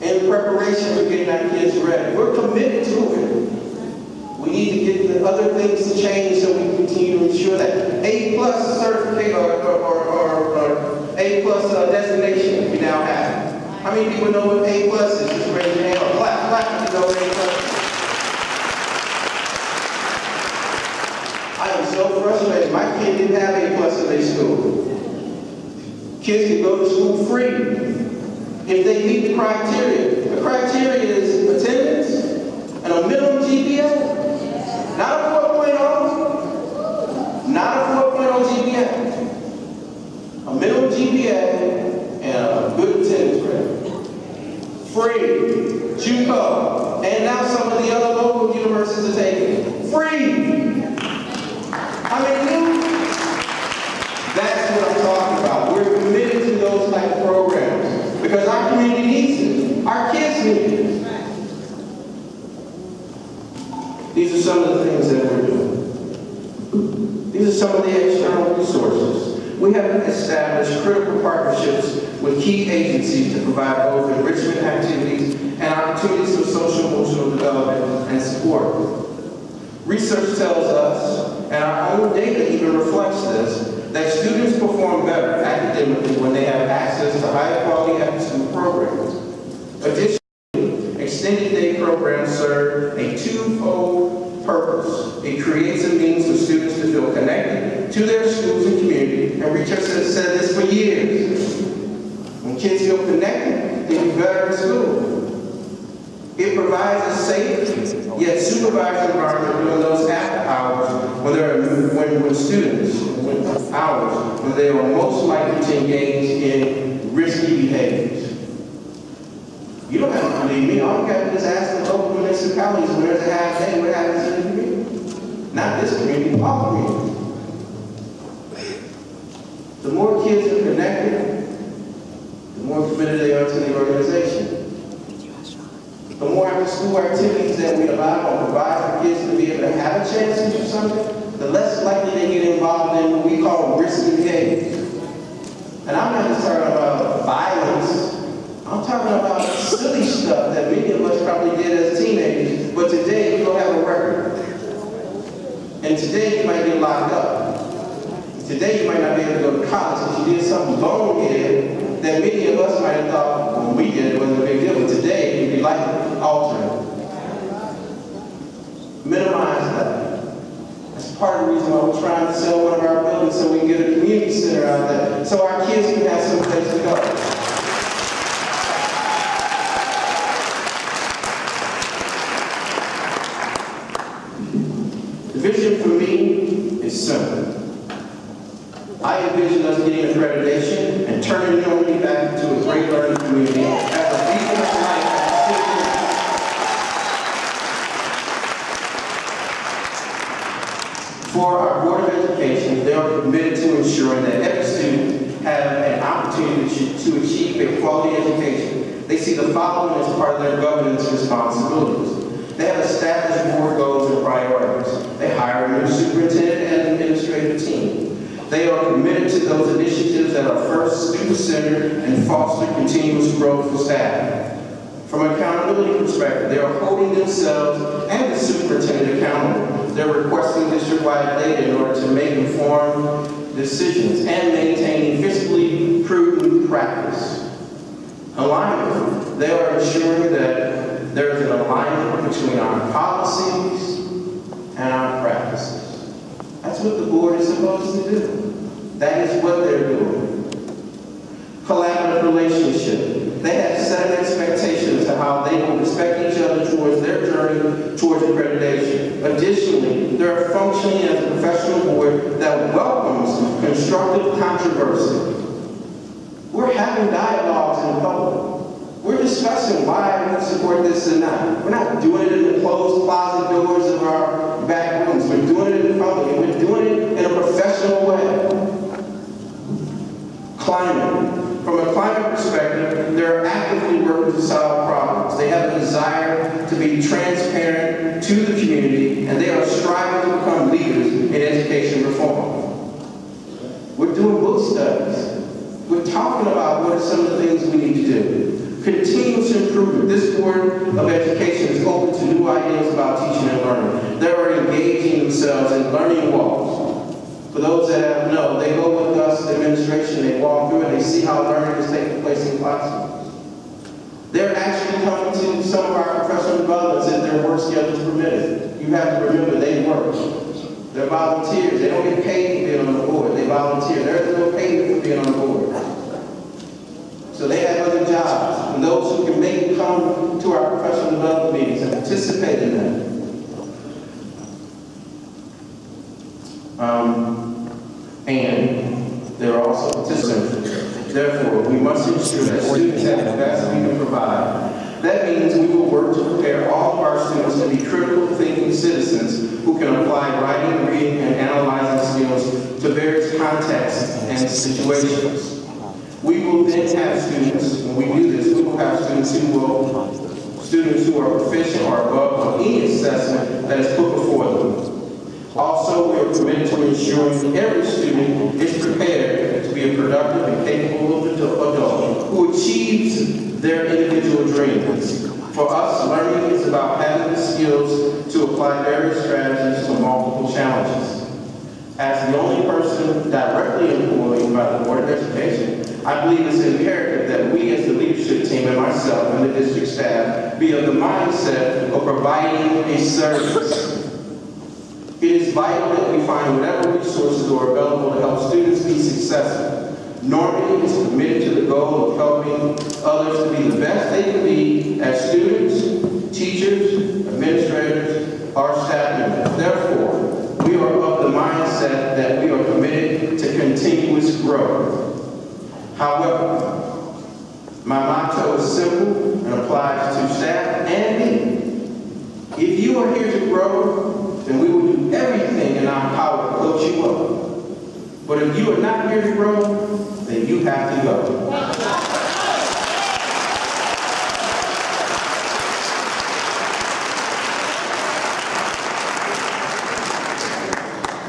In preparation for getting our kids ready. We're committed to it. We need to get the other things to change so we continue to ensure that A+ certificate or A+ designation we now have. How many people know what A+ is? Just raise your hand. Or black people know what A+ is. I am so frustrated. My kid didn't have A+ in their school. Kids can go to school free if they meet the criteria. The criteria is attendance and a minimum GPA. Not a 4.0. Not a 4.0 GPA. A minimum GPA and a good attendance grade. Free. JUCO. And now some of the other local universities are taking it. Free. How many new? That's what I'm talking about. We're committed to those type of programs because our community needs it. Our kids need it. These are some of the things that we're doing. These are some of the external resources. We have established critical partnerships with key agencies to provide both enrichment activities and opportunities for social emotional development and support. Research tells us, and our own data even reflects this, that students perform better academically when they have access to high quality after-school programs. Additionally, extended day programs serve a twofold purpose. It creates a means for students to feel connected to their schools and community, and research has said this for years. When kids feel connected, they do better in school. It provides a safe, yet supervised environment during those after hours when they are most likely to engage in risky behaviors. You don't have to believe me. All you got to do is ask the local municipalities when there's a half day what happens in the community. Not this community, all communities. The more kids are connected, the more committed they are to the organization. The more after-school activities that we allow or provide for kids to be able to have a chance to do something, the less likely they get involved in what we call risky behavior. And I'm not just talking about violence. I'm talking about silly stuff that many of us probably did as teenagers, but today you don't have a record. And today you might get locked up. Today you might not be able to go to college because you did something boneheaded that many of us might have thought when we did it wasn't a big deal, but today it would be life altering. Minimize that. That's part of the reason why we're trying to sell one of our buildings so we can get a community center out there, so our kids can have some place to go. The vision for me is simple. I envision us getting accreditation and turning Normandy back into a great learning community as a beacon of light at the city. For our Board of Education, they are committed to ensuring that every student have an opportunity to achieve a quality education. They see the following as part of their governance responsibilities. They have established board goals and priorities. They hire a new superintendent and administrative team. They are committed to those initiatives that are first student-centered and foster continuous growth for staff. From an accountability perspective, they are holding themselves and the superintendent accountable. They're requesting district-wide data in order to make informed decisions and maintaining fiscally prudent practice. Alignment. They are ensuring that there is an alignment between our policies and our practices. That's what the board is supposed to do. That is what they're doing. Collaborative relationship. They have set an expectation as to how they will respect each other towards their journey towards accreditation. Additionally, they're functioning as a professional board that welcomes constructive controversy. We're having dialogues in public. We're discussing why we support this or not. We're not doing it in the closed closet doors of our back rooms. We're doing it in public, and we're doing it in a professional way. Climate. From a climate perspective, they're actively working to solve problems. They have a desire to be transparent to the community, and they are striving to become leaders in education reform. We're doing book studies. We're talking about what are some of the things we need to do. Continuous improvement. This Board of Education is open to new ideas about teaching and learning. They are engaging themselves in learning walks. For those that know, they go with us, the administration, they walk through and they see how learning is taking place in classrooms. They're actually coming to some of our professional developments if their work schedules permit it. You have to remember they work. They're volunteers. They don't get paid for being on the board. They volunteer. There's no payment for being on the board. So they have other jobs. And those who can make it come to our professional development meetings and participate in them. And they're also participants. Therefore, we must ensure that students have the best we can provide. That means we will work to prepare all of our students to be critical thinking citizens who can apply writing, reading, and analyzing skills to various contexts and situations. We will then have students, when we do this, we will have students who are proficient or above on any assessment that is put before them. Also, we are committed to ensuring that every student is prepared to be a productive and capable adult who achieves their individual dreams. For us, learning is about having the skills to apply various strategies to multiple challenges. As the only person directly employed by the Board of Education, I believe it's imperative that we as the leadership team and myself and the district staff be of the mindset of providing a service. It is vital that we find whatever resources are available to help students be successful. Normandy is committed to the goal of helping others to be the best they can be as students, teachers, administrators, or staff members. Therefore, we are of the mindset that we are committed to continuous growth. However, my motto is simple and applies to staff and me. If you are here to grow, then we will do everything in our power to coach you up. But if you are not here to grow, then you have to go.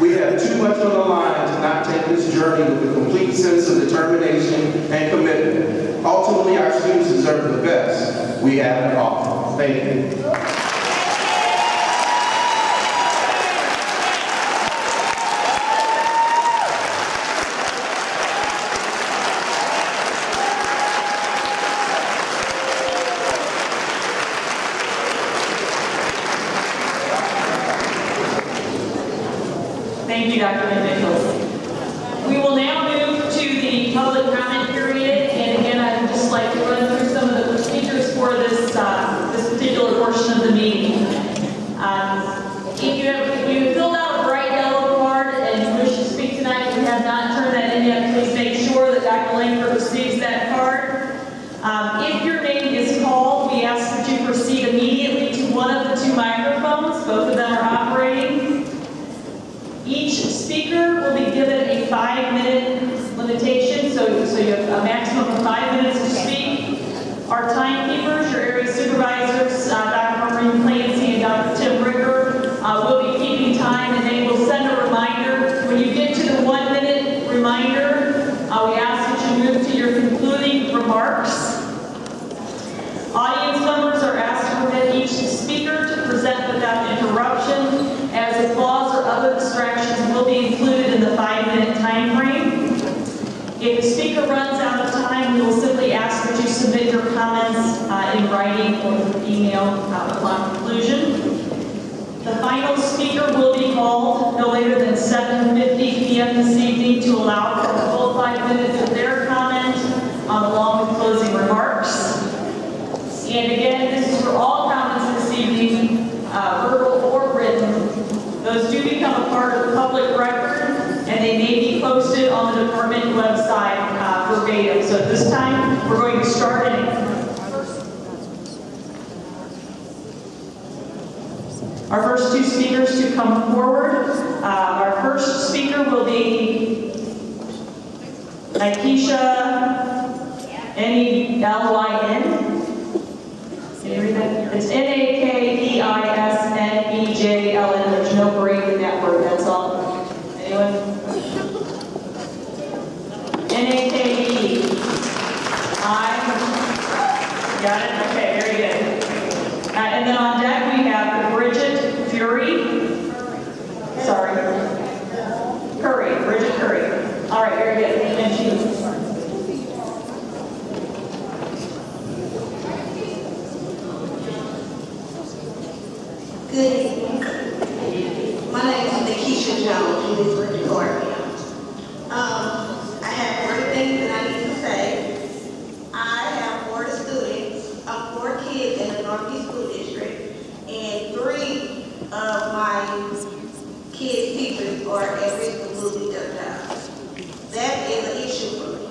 We have too much on the line to not take this journey with a complete sense of determination and commitment. Ultimately, our students deserve the best we have to offer. Thank you. Thank you, Dr. McNichols. We will now move to the public comment period, and again, I'd just like to run through some of the procedures for this particular portion of the meeting. If you filled out Each speaker will be given a 5-minute limitation, so you have a maximum of 5 minutes to speak. Our timekeepers, your area supervisors, Dr. Maureen Clancy and Dr. Tim Ricker, will be keeping time, and they will send a reminder. When you get to the 1-minute reminder, we ask that you move to your concluding remarks. Audience members are asked to permit each speaker to present without interruption, as applause or other distractions will be included in the 5-minute time frame. If the speaker runs out of time, we will simply ask that you submit your comments in writing or through email upon conclusion. The final speaker will be called no later than 7:50 p.m. this evening to allow for the full 5 minutes of their comment, along with closing remarks. And again, this is for all comments this evening, verbal or written. Those do become a part of the public record, and they may be posted on the department website verbatim. So at this time, we're going to start our first two speakers to come forward. Our first speaker will be Nikesha, N-E-L-Y-N. Can you read that? It's N-A-K-E-I-S-N-E-J-L-N. There's no break in that word, that's all. Anyone? N-A-K-E-I. Got it? Okay, very good. And then on deck we have Bridget Fury. Sorry. Curry. Bridget Curry. All right, very good. And she. Good evening. My name is Nikesha Jones, who is with Normandy. I have 3 things that I need to say. I have 4 students, 4 kids in the Normandy School District, and 3 of my kids' teachers are at risk of losing their jobs. That is an issue for me.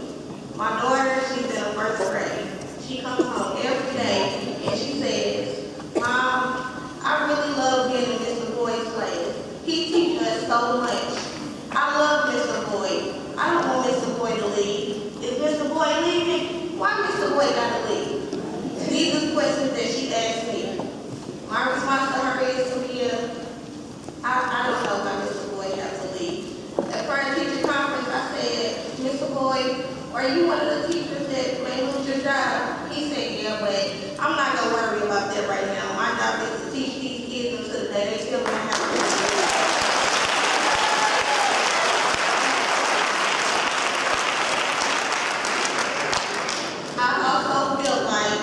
My daughter, she's in the 1st grade. She comes home every day and she says, "Mom, I really love being in Mr. Boyd's class. He teaches us so much. I love Mr. Boyd. I don't want Mr. Boyd to leave. Is Mr. Boyd leaving? Why Mr. Boyd got to leave?" These are questions that she asked me. My response to her is to be I don't know why Mr. Boyd has to leave. At parent teacher conference, I said, "Mr. Boyd, are you one of the teachers that may lose your job?" He said, "Yeah, but I'm not going to worry about that right now. My job is to teach these kids until the day they feel like I have to." I also feel like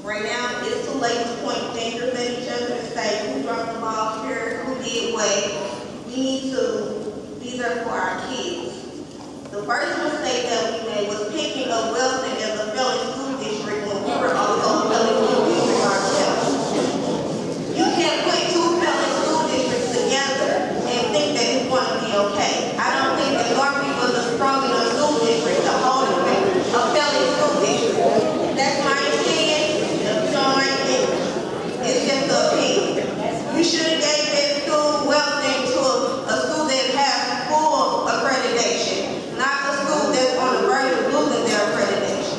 right now it's too late to point fingers at each other and say who dropped the ball here, who did what. We need to be there for our kids. The first mistake that we made was picking up Wilson as a failing school district when we were also a failing school district ourselves. You can't put 2 failing school districts together and think that it's going to be okay. I don't think that Normandy was a strong enough school district to hold a failing school district. That's my opinion. If you don't like it, it's just an opinion. You should have gave that school Wilson to a school that has full accreditation, not a school that's on the verge of losing their accreditation.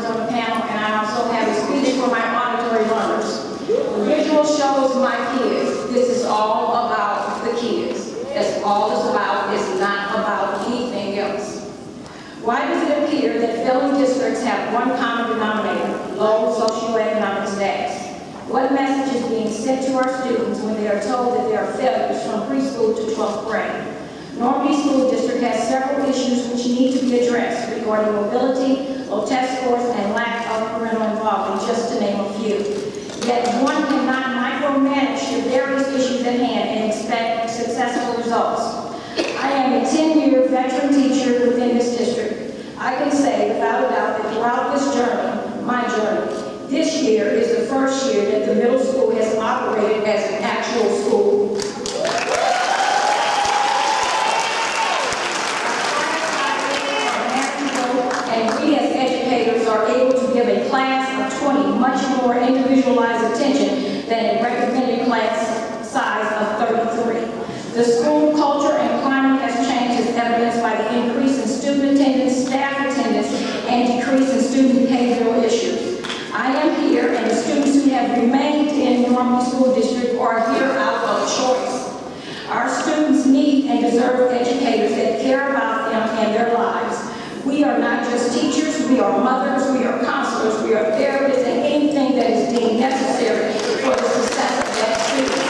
on the panel, and I also have a speech for my auditory learners. The visual shows my kids. This is all about the kids. That's all it's about. It's not about anything else. Why does it appear that failing districts have one common denominator, low socioeconomic status? What message is being sent to our students when they are told that they are failures from preschool to 12th grade? Normandy School District has several issues which need to be addressed regarding mobility, low test scores, and lack of parental involvement, just to name a few. Yet one cannot micromanage the various issues at hand and expect successful results. I am a 10-year veteran teacher within this district. I can say without a doubt that throughout this journey, my journey, this year is the first year that the middle school has operated as an actual school. And we as educators are able to give a class of 20 much more individualized attention than a recommended class size of 33. The school culture and climate has changed as evidenced by the increase in student attendance, staff attendance, and decrease in student behavioral issues. I am here, and the students who have remained in Normandy School District are here out of choice. Our students need and deserve educators that care about them and their lives. We are not just teachers, we are mothers, we are counselors, we are therapists, and anything that is deemed necessary for the success of that student.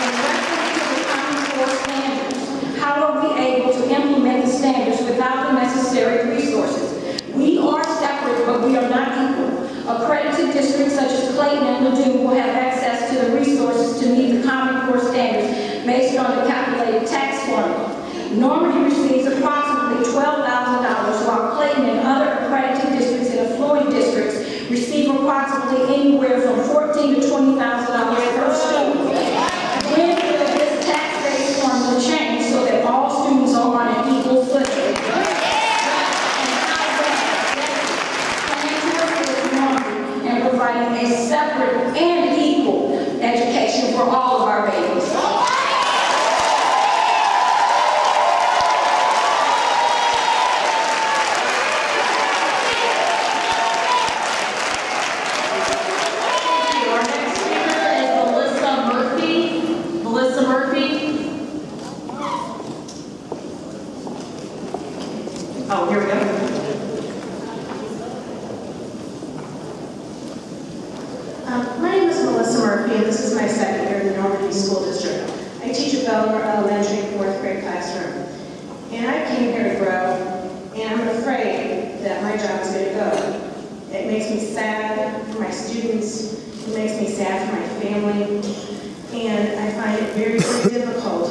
In reference to the Common Core standards, how are we able to implement the standards without the necessary resources? We are separate, but we are not equal. Accredited districts such as Clayton and Ladue will have access to the resources to meet the Common Core standards based on the calculated tax formula. Normandy receives approximately $12,000, while Clayton and other accredited districts and affluent districts receive approximately anywhere from $14,000 to $20,000 per student. When will this tax-based formula change so that all students are on an equal footing? And providing a separate and equal education for all of our babies. Oh, here we go. My name is Melissa Murphy, and this is my second year in the Normandy School District. I teach at Belmore Elementary 4th grade classroom. And I came here to grow, and I'm afraid that my job is going to go. It makes me sad for my students, it makes me sad for my family, and I find it very, very difficult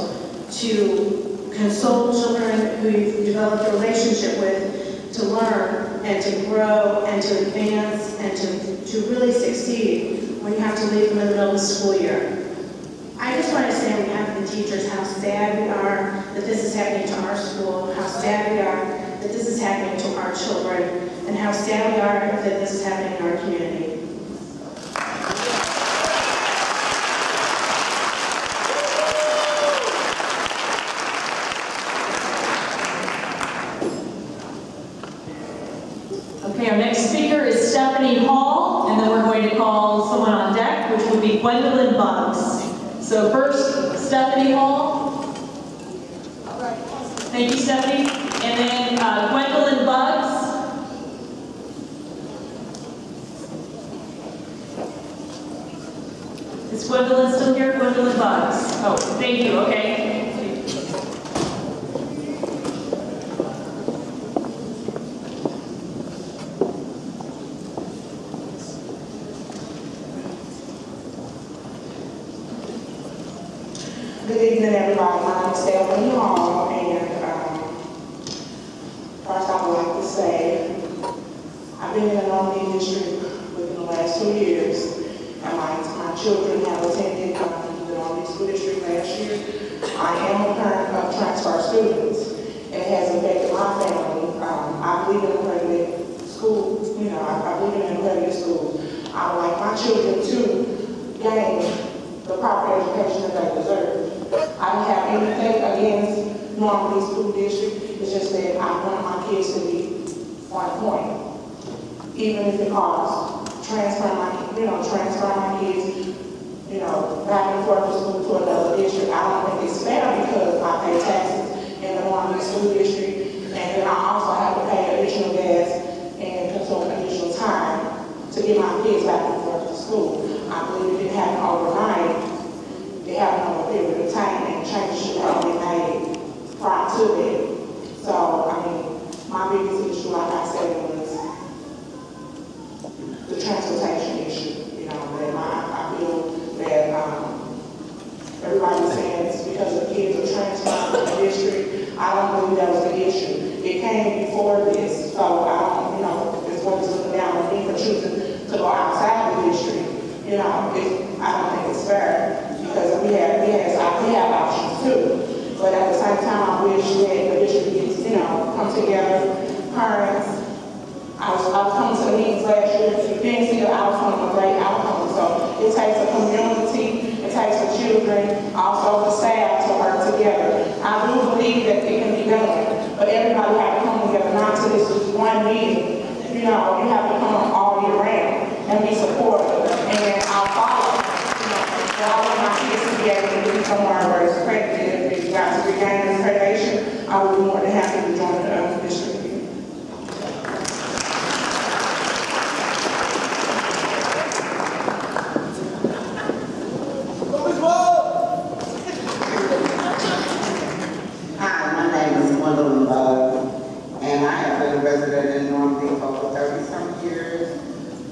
to console children who you've developed a relationship with, to learn and to grow and to advance and to really succeed when you have to leave them in the middle of the school year. I just want to say on behalf of the teachers how sad we are that this is happening to our school, how sad we are that this is happening to our children, and how sad we are that this is happening in our community. Okay, our next speaker is Stephanie Hall, and then we're going to call someone on deck, which would be Gwendolyn Buggs. So first, Stephanie Hall. Thank you, Stephanie. And then Gwendolyn Buggs. Is Gwendolyn still here? Gwendolyn Buggs. Oh, thank you, okay. Good evening, everybody. My name is Stephanie Hall, and first I would like to say I've been in the Normandy district within the last 2 years, and my children have attended the Normandy School District last year. I am a parent of transfer students, and it has affected my family. I believe in accredited school. I believe in accredited schools. I would like my children to gain the proper education that they deserve. I don't have anything against Normandy School District. It's just that I want my kids to be on point. even if it costs transfer my kids, back and forth to school to another district. I don't think it's fair because I pay taxes in the Normandy school district, and then I also have to pay additional gas and consume additional time to get my kids back and forth to school. I believe it didn't happen overnight. It happened over a period of time, and changes should have been made prior to that. So, my biggest issue, like I said, was the transportation issue. That I feel that everybody's saying it's because the kids are transferring from the district. I don't believe that was the issue. It came before this, so I don't, it's what is looking down on me for choosing to go outside the district. I don't think it's fair because we have options too. But at the same time, I wish that the district gets, come together, parents. I was coming to the meetings last year, didn't see the outcome, a great outcome. So it takes a community, it takes the children, also the staff to work together. I do believe that it can be done, but everybody have to come together, not to this just one meeting. You have to come all year round and be supportive. And I'll follow. But I want my kids to be able to do somewhere where it's accredited. If it's got to regain accreditation, I would be more than happy to join the district.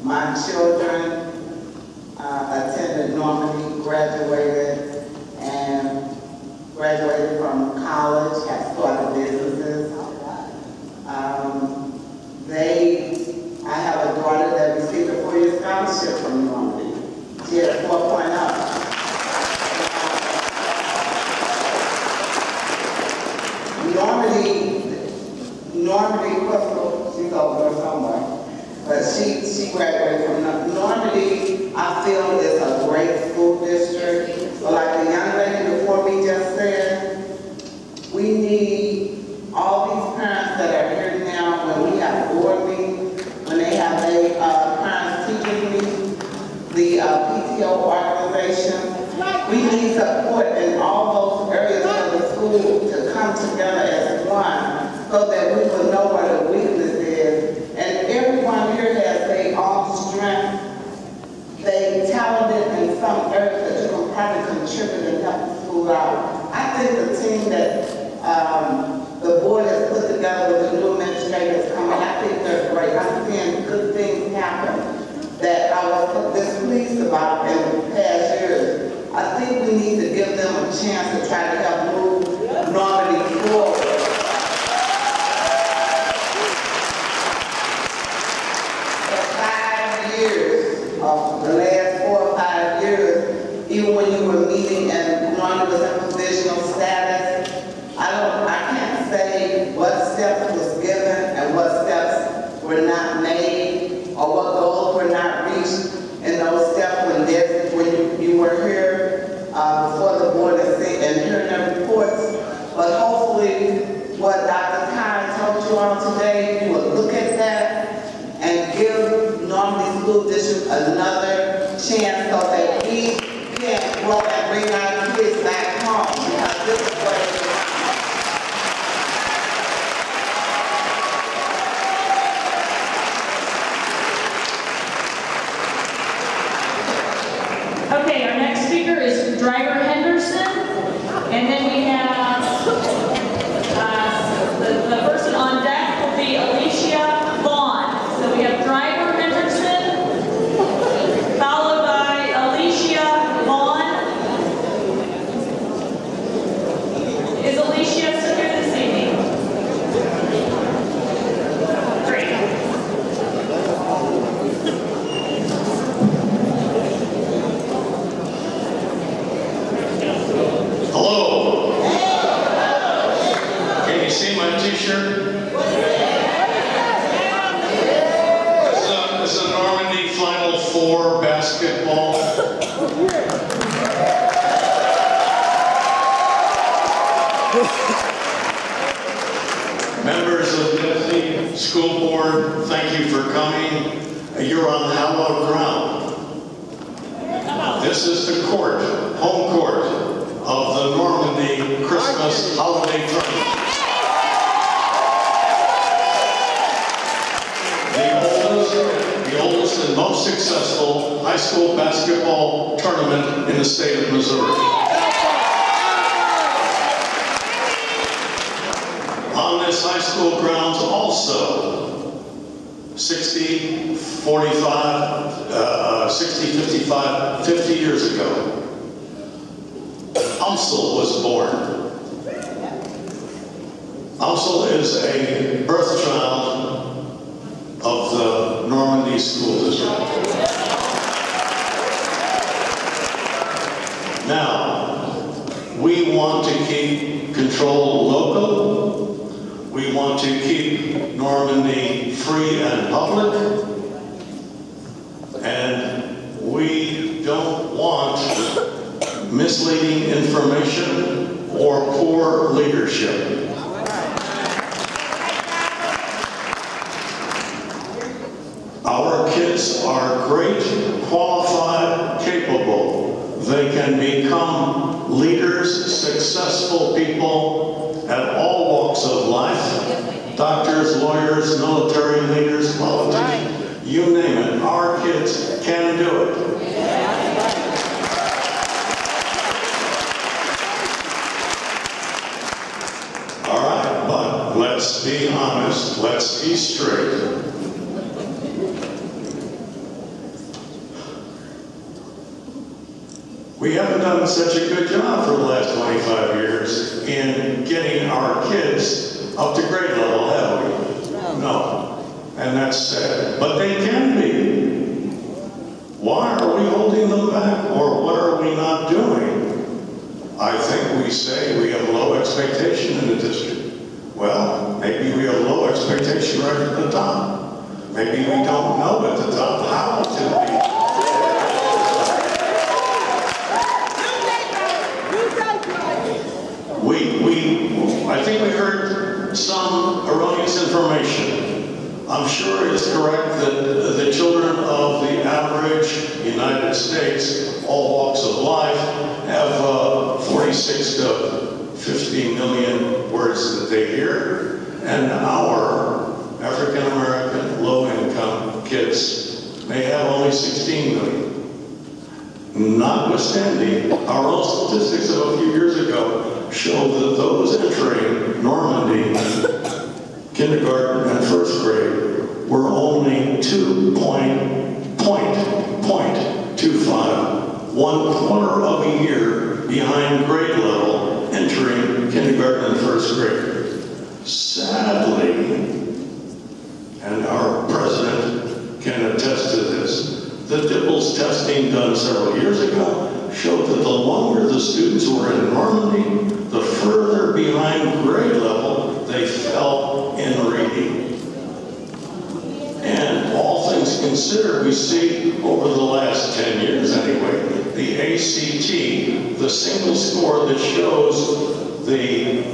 My children attended Normandy, graduated from college, have started businesses. I have a daughter that received a 4-year scholarship from Normandy. She had a 4.0. Normandy, Crystal, she's over there somewhere. But she graduated from Normandy. I feel is a great school district. But like the young lady before me just said, we need all these parents that are here now when we have board meetings, when they have their parents teachers meetings, the PTO organization. We need support in all those areas of the school to come together as one so that we will know where the weakness is. And everyone here has their own strength. They talented in some areas that you can probably contribute and help the school out. I think the team that the board has put together with the new administrators coming, I think they're great. I'm seeing good things happen that I was displeased about in the past years. I think we need to give them a chance to try to help move Normandy forward. The last 4 or 5 years, even when you were meeting and Normandy was in provisional status, I can't say what steps was given and what steps were not made or what goals were not reached in those steps when you were here before the board and hearing the reports. But hopefully what Dr. Khan told you all today, you will look at that and give Normandy School District another chance so that we can grow and bring our kids back home. Because this is what it is. Okay, our next speaker is Driver Henderson, and then we have the person on deck will be Alicia Vaughn. So we have Driver Henderson, followed by Alicia Vaughn. Is Alicia still here this evening? Great. Hello. Can you see my t-shirt? This is a Normandy Final Four basketball. Members of the DESE School Board, thank you for coming. You're on hallowed ground. This is the court, home court, of the Normandy Christmas holiday tournament. The oldest and most successful high school basketball tournament in the state of Missouri. On this high school grounds also, 60, 50 years ago, Umsel was born. Umsel is a birth child of the Normandy School District. Now, we want to keep control local. We want to keep Normandy free and public. And we don't want misleading information or poor leadership. Our kids are great, qualified, capable. They can become leaders, successful people at all walks of life. Doctors, lawyers, military leaders, politicians, you name it. Our kids can do it. All right, but let's be honest. Let's be straight. We haven't done such a good job for the last 25 years in getting our kids up to grade level, have we? No. And that's sad. But they can be. Why are we holding them back, or what are we not doing? I think we say we have low expectation in the district. Well, maybe we have low expectation right at the top. Maybe we don't know at the top how to be. I think we heard some erroneous information. I'm sure it's correct that the children of the average United States, all walks of life, have 46 to 50 million words that they hear, and our African American low-income kids may have only 16 million. Notwithstanding, our own statistics of a few years ago show that those entering Normandy kindergarten and first grade were only 2.25, 1/4 of a year behind grade level entering kindergarten and first grade. Sadly, and our president can attest to this, the DIPLS testing done several years ago showed that the longer the students were in Normandy, the further behind grade level they fell in reading. And all things considered, we see over the last 10 years anyway, the ACT, the single score that shows the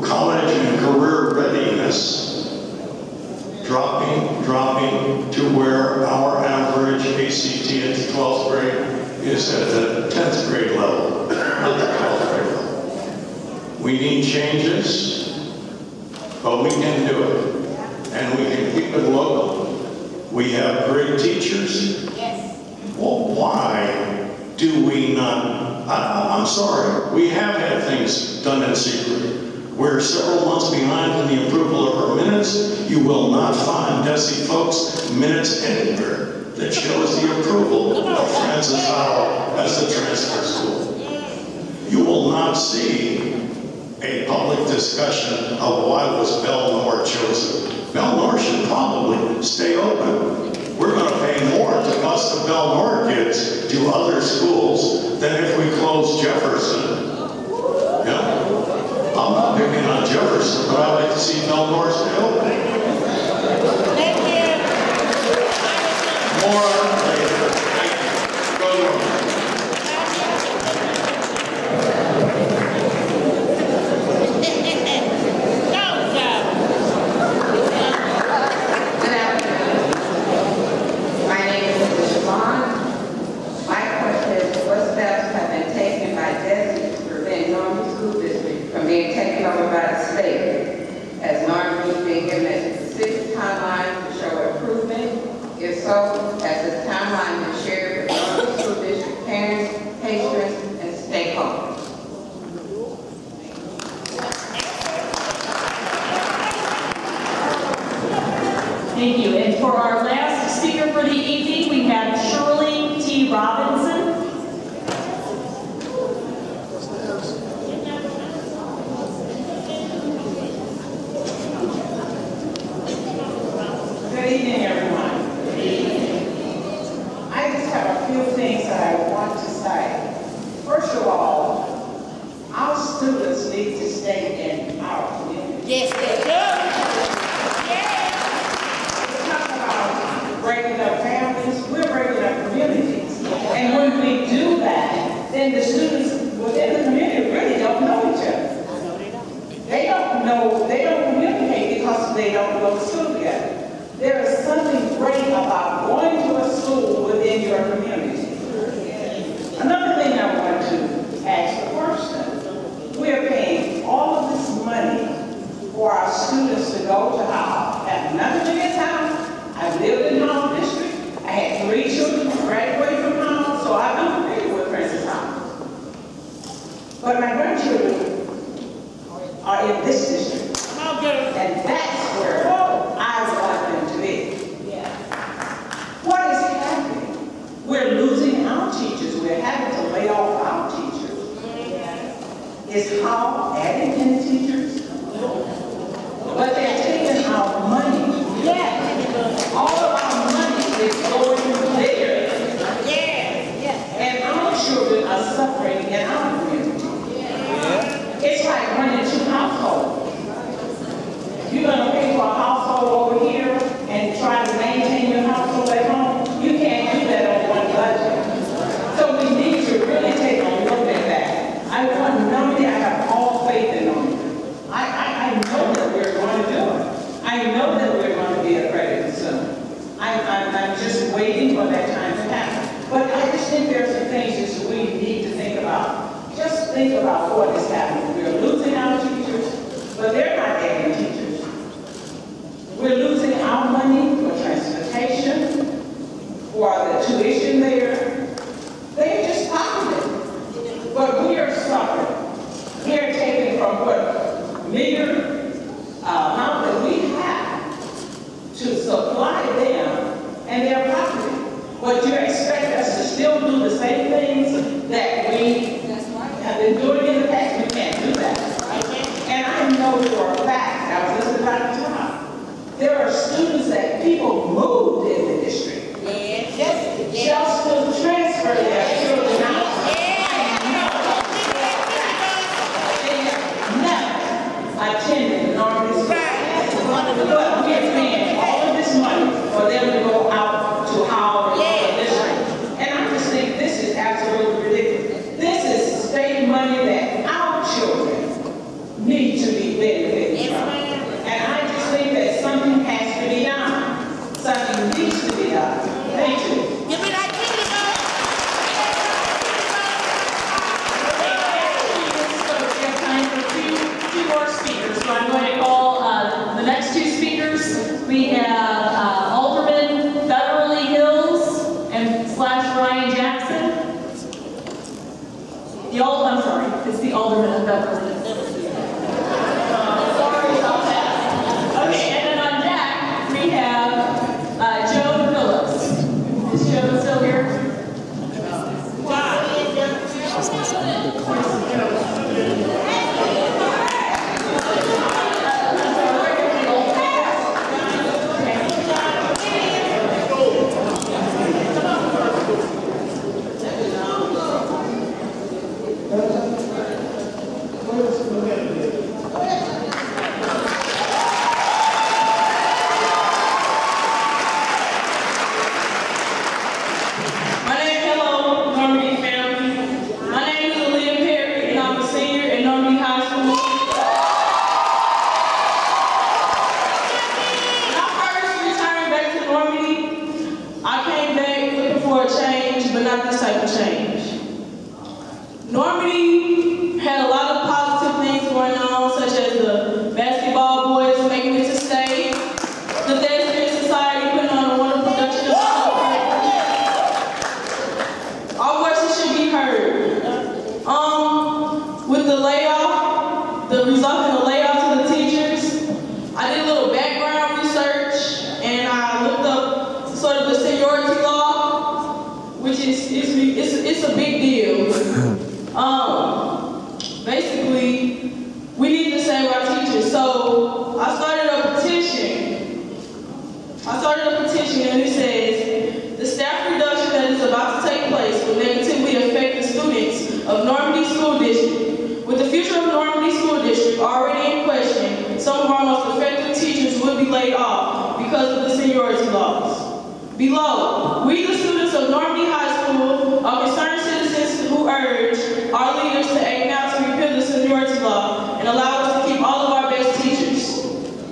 college and career readiness, dropping to where our average ACT at the 12th grade is at the 10th grade level, not the 12th grade level. We need changes, but we can do it. And we can keep it local. We have great teachers. Yes. Well, why do we not? I'm sorry, we have had things done in secret. We're several months behind in the approval of our minutes. You will not find DESE folks minutes anywhere that shows the approval of Francis Howell as the transfer school. You will not see a public discussion of why was Belmore chosen. Belmore should probably stay open. We're going to pay more to bus the Belmore kids to other schools than if we close Jefferson. Yeah? I'm not picking on Jefferson, but I'd like to see Belmore stay open. More later. Thank you. Go Normandy. My so as the timeline is shared with Normandy School District parents, patrons, and stakeholders. Thank you. And for our last speaker for the evening, we have Shirley T. Robinson. Good evening, everyone. I just have a few things that I want to say. First of all, our students need to stay in our community. Yes, they do. We talk about breaking up families, we're breaking up communities. And when we do that, then the students within the community really don't know each other. They don't communicate because they don't go to school together. There is something great about going to a school within your community. Another thing I want to ask the person, we are paying all of this money for our students to go to Howell. I have nothing against Howell. I've lived in Howell District. I had 3 children who graduated from Howell, so I'm familiar with Princess Howell. But my grandchildren are in this district. And that's where I want them to be. What is happening? We're losing our teachers. We're having to lay off our teachers. Is Howell adding any teachers? But they're taking our money. All of our money is going there. And our children are suffering in our community. It's like running 2 households. You're going to pay for a household over here and try to maintain your household at home. You can't do that on one budget. So we need to really take a look at that. I want Normandy, I have all faith in Normandy. I know that we're going to do it. I know that we're going to be accredited soon. I'm just waiting for that time to happen. But I just think there are some things that we need to think about. Just think about what is happening. We're losing our teachers, but they're not adding teachers. We're losing our money for transportation, for the tuition there. They're just pocketed. But we are suffering. We are taking from what meager amount that we have to supply them, and they're pocketed. But you expect us to still do the same things that we have been doing in the past? We can't do that. And I know for a fact, I was listening to Dr. Tom, there are students that people moved in the district. Just to transfer their children out. They have never attended the Normandy School. But we're paying all of this money for them to go out to Howell and the district. And I just think this is absolutely ridiculous. This is state money that our children need to be benefiting from. And I just think that something has to be done. Something needs to be done. Thank you. Give me that We have time for two more speakers. So I'm going to call the next 2 speakers. We have Alderman Beverly Hills and / Ryan Jackson. I'm sorry, it's the Alderman of Beverly Hills. Sorry about that. Okay, and then on deck, we have Joan Phillips. Is Joan still here? Normandy had a lot of positive things going on, such as the basketball boys making it to state, the DESE Society putting on a wonderful production of it's a big deal. Basically, we need to save our teachers. So I started a petition, and it says, the staff reduction that is about to take place will negatively affect the students of Normandy School District. With the future of Normandy School District already in question, some of our most effective teachers would be laid off because of the seniority laws. Below, we the students of Normandy High School are concerned citizens who urge our leaders to act now to repeal the seniority law and allow us to keep all of our best teachers.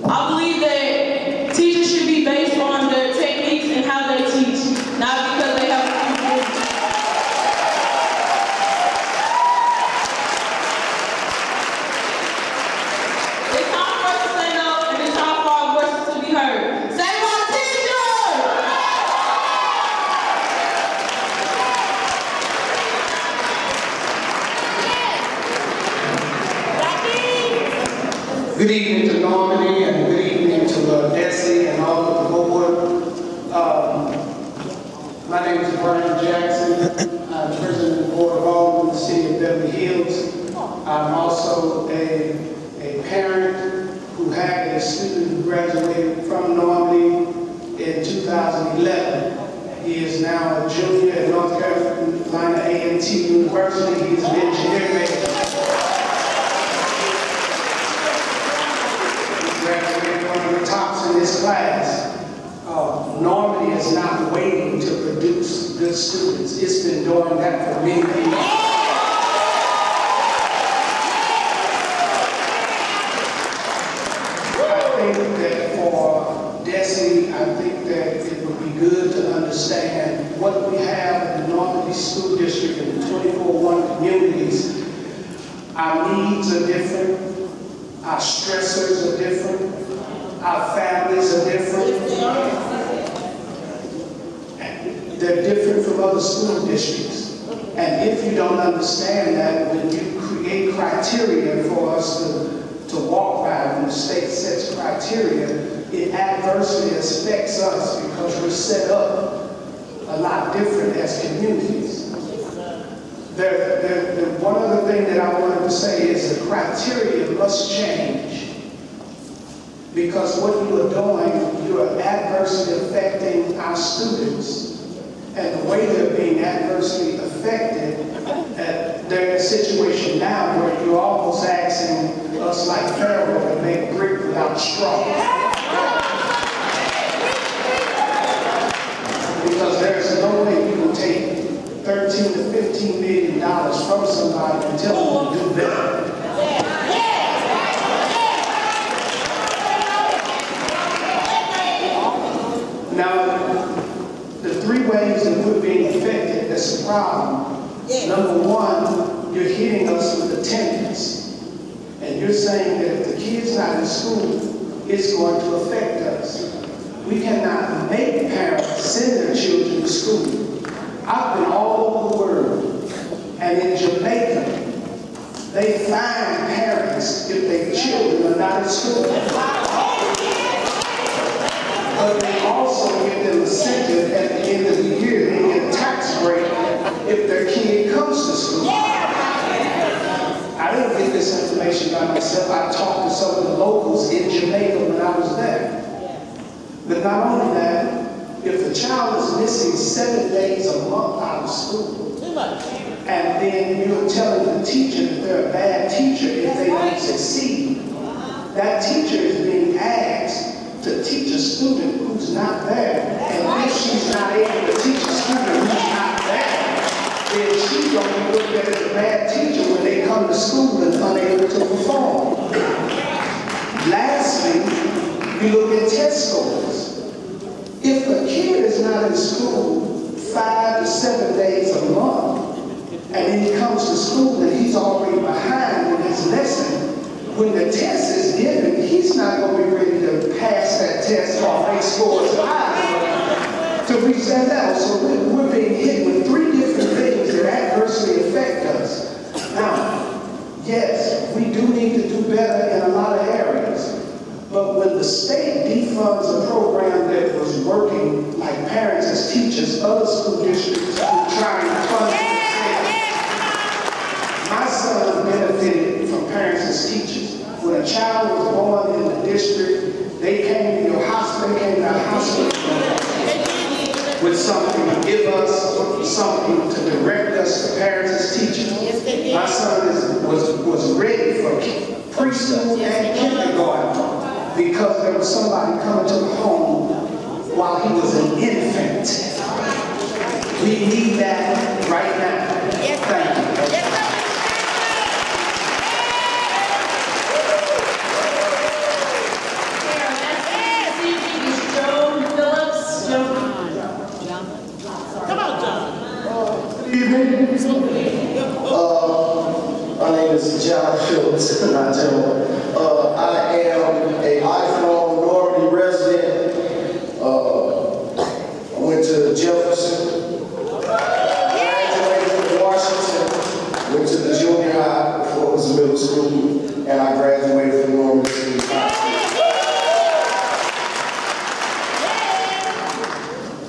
I believe that teachers should be based on their techniques and how they teach, not because they have a few grades. It's time for us to stand up, and it's time for our voices to be heard. Save our teachers! Good evening to Normandy and good evening to DESE and all of the board. My name is Brian Jackson. I'm president of the Board of Aldermen in the city of Beverly Hills. I'm also a parent who had a student who graduated from Normandy in 2011. He is now a junior at North Carolina A&T University. He's an engineering major. Graduated one of the tops in this class. Normandy is not waiting to produce good students. It's been doing that for many years. I think that for DESE, I think that it would be good to understand what we have in the Normandy School District and the 24-1 communities. Our needs are different. Our stressors are different. Our families are different. They're different from other school districts. And if you don't understand that, when you create criteria for us to walk by, when the state sets criteria, it adversely affects us because we're set up a lot different as communities. One other thing that I wanted to say is the criteria must change. Because what you are doing, you are adversely affecting our students. And the way they're being adversely affected, they're in a situation now where you're almost asking us like Pharaoh to make brick without straw. Because there's no way you can take $13 to $15 million from somebody and tell them to do better. Now, the three ways that we're being affected, that's the problem. Number one, you're hitting us with attendance. And you're saying that if the kid's not in school, it's going to affect us. We cannot make parents send their children to school. I've been all over the world. And in Jamaica, they fine parents if their children are not in school. But they also give them incentive at the end of the year. They get a tax break if their kid comes to school. I didn't get this information by myself. I talked to some of the locals in Jamaica when I was there. But not only that, if the child is missing 7 days a month out of school, and then you're telling the teacher that they're a bad teacher if they don't succeed, that teacher is being asked to teach a student who's not there. And if she's not able to teach a student who's not there, then she's going to be looked at as a bad teacher when they come to school and unable to perform. Lastly, we look at test scores. If a kid is not in school 5 to 7 days a month, and then he comes to school and he's already behind in his lesson, when the test is given, he's not going to be ready to pass that test or make scores high to reach that level. So we're being hit with 3 different things that adversely affect us. Now, yes, we do need to do better in a lot of areas. But when the state defunds a program that was working like parents as teachers, other school districts will try with something to give us, something to direct us, the parents as teachers. My son was ready for preschool and kindergarten because there was somebody coming to the home while he was an infant. We need that right now. Thank you. My name is John Phillips, not Joe. I am a lifelong Normandy resident. I went to Jefferson, graduated from Washington, went to the junior high before it was middle school, and I graduated from Normandy Senior High.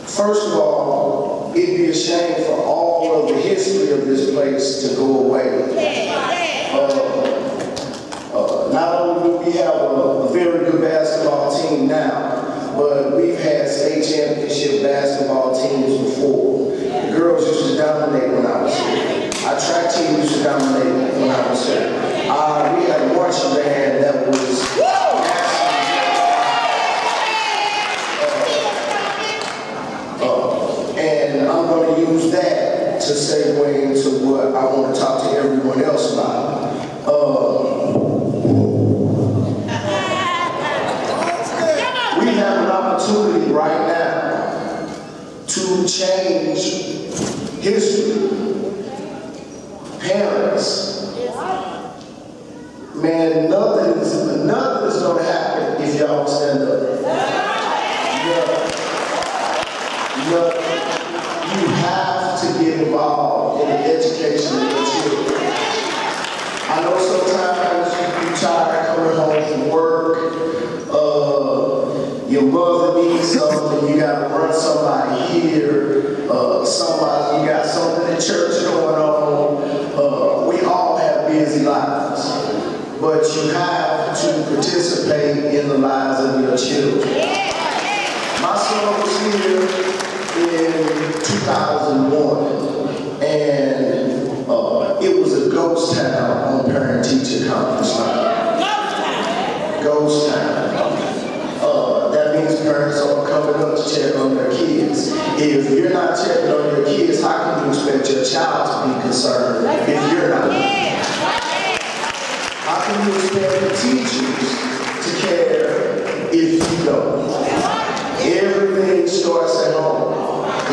First of all, it'd be a shame for all of the history of this place to go away. Not only do we have a very good basketball team now, but we've had state championship basketball teams before. The girls used to dominate when I was here. Our track team used to dominate when I was here. We had a marching band that was and I'm going to use that to segue into what I want to talk to everyone else about. We have an opportunity right now to change history. Parents, man, nothing is going to happen if y'all don't stand up. You have to get involved in the education of your children. I know sometimes you're tired coming home from work, your mother needs something, you got to run somebody here, you got something in church going on. We all have busy lives, but you have to participate in the lives of your children. My son was here in 2001, and it was a ghost town on parent-teacher conference line. Ghost town. That means parents are coming up to check on their kids. If you're not checking on your kids, how can you expect your child to be concerned if you're not? How can you expect the teachers to care if you don't? Everything starts at home.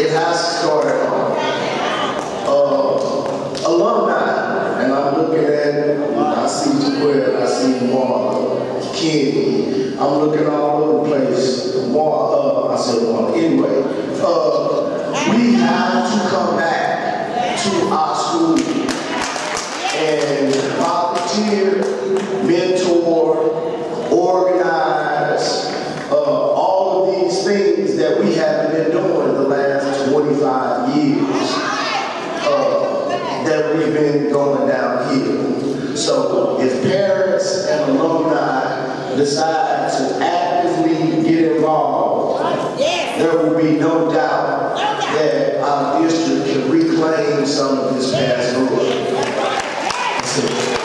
It has to start at home. Alumni, and I'm looking at, I see Joel, I see Mark, Kenny, I'm looking all over the place. Anyway, we have to come back to our school and volunteer, mentor, organize, all of these things that we have been doing the last 25 years that we've been going downhill. So if parents and alumni decide to actively get involved, there will be no doubt that our district can reclaim some of this past glory. That's it.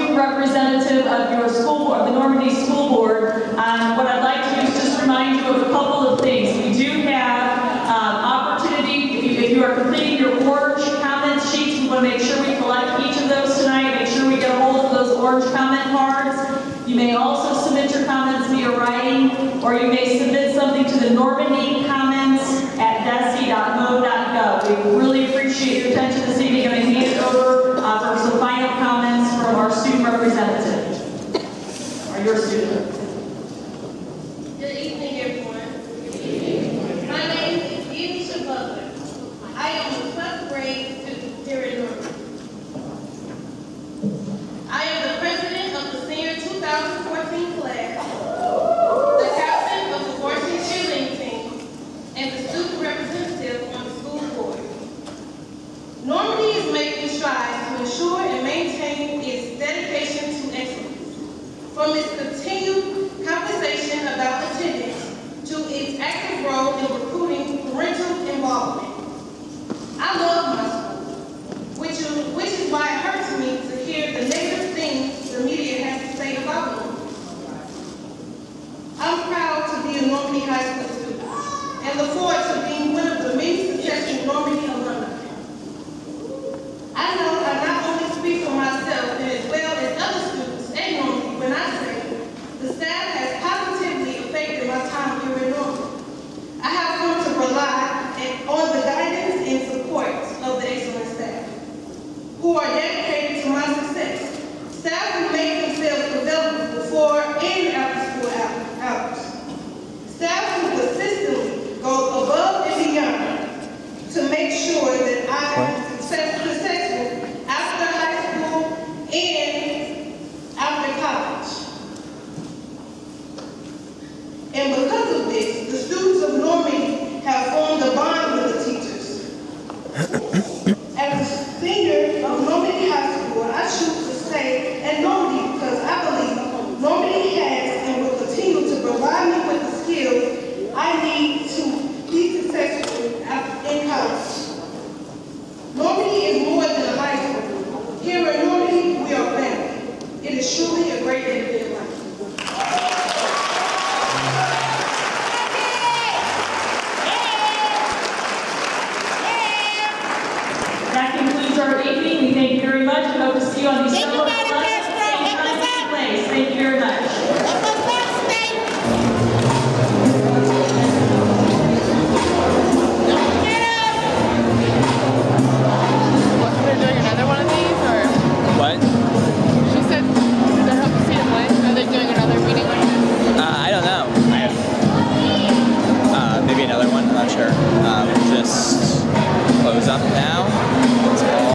Representative of your school, of the Normandy School Board, what I'd like to do is just remind you of a couple of things. We do have opportunity, if you are completing your orange comment sheets, we want to make sure we collect each of those tonight, make sure we get a hold of those orange comment cards. You may also submit your comments via writing, or you may submit something to the Normandy comments at DESE.mo.gov. We really appreciate your attention this evening. I'm going to hand it over for some final comments from our student representative, or your student. Good evening, everyone. My name is Elisha Butler. I am a 12th grade student here at Normandy. I am the president of the senior 2014 class, the captain of the varsity cheerleading team, and the student representative on the school board. strives to ensure and maintain its dedication to excellence. From its continued conversation about attendance to its active role in recruiting parental involvement. I love my school, which is why it hurts me to hear the negative things the media has to say about me. I'm proud to be a Normandy High School student and look forward to being one of the many successful Normandy alumni. I know I not only speak for myself and as well as other students at Normandy when I say the staff has positively affected my time here at Normandy. I have come to rely on the guidance and support of the excellent staff who are dedicated to my success. Staff who make themselves available before and after school hours. Staff who consistently go above and beyond to make sure that I am successful after high school and after college. And because of this, the students of Normandy have formed a bond with the teachers. As a senior of Normandy High School, I choose to stay at Normandy because I believe Normandy has and will continue to provide me with the skills I need to be successful in college. Normandy is more than a high school. Here at Normandy, we are family. It is truly a great day to be alive. That concludes our evening. We thank you very much. We hope to see you on December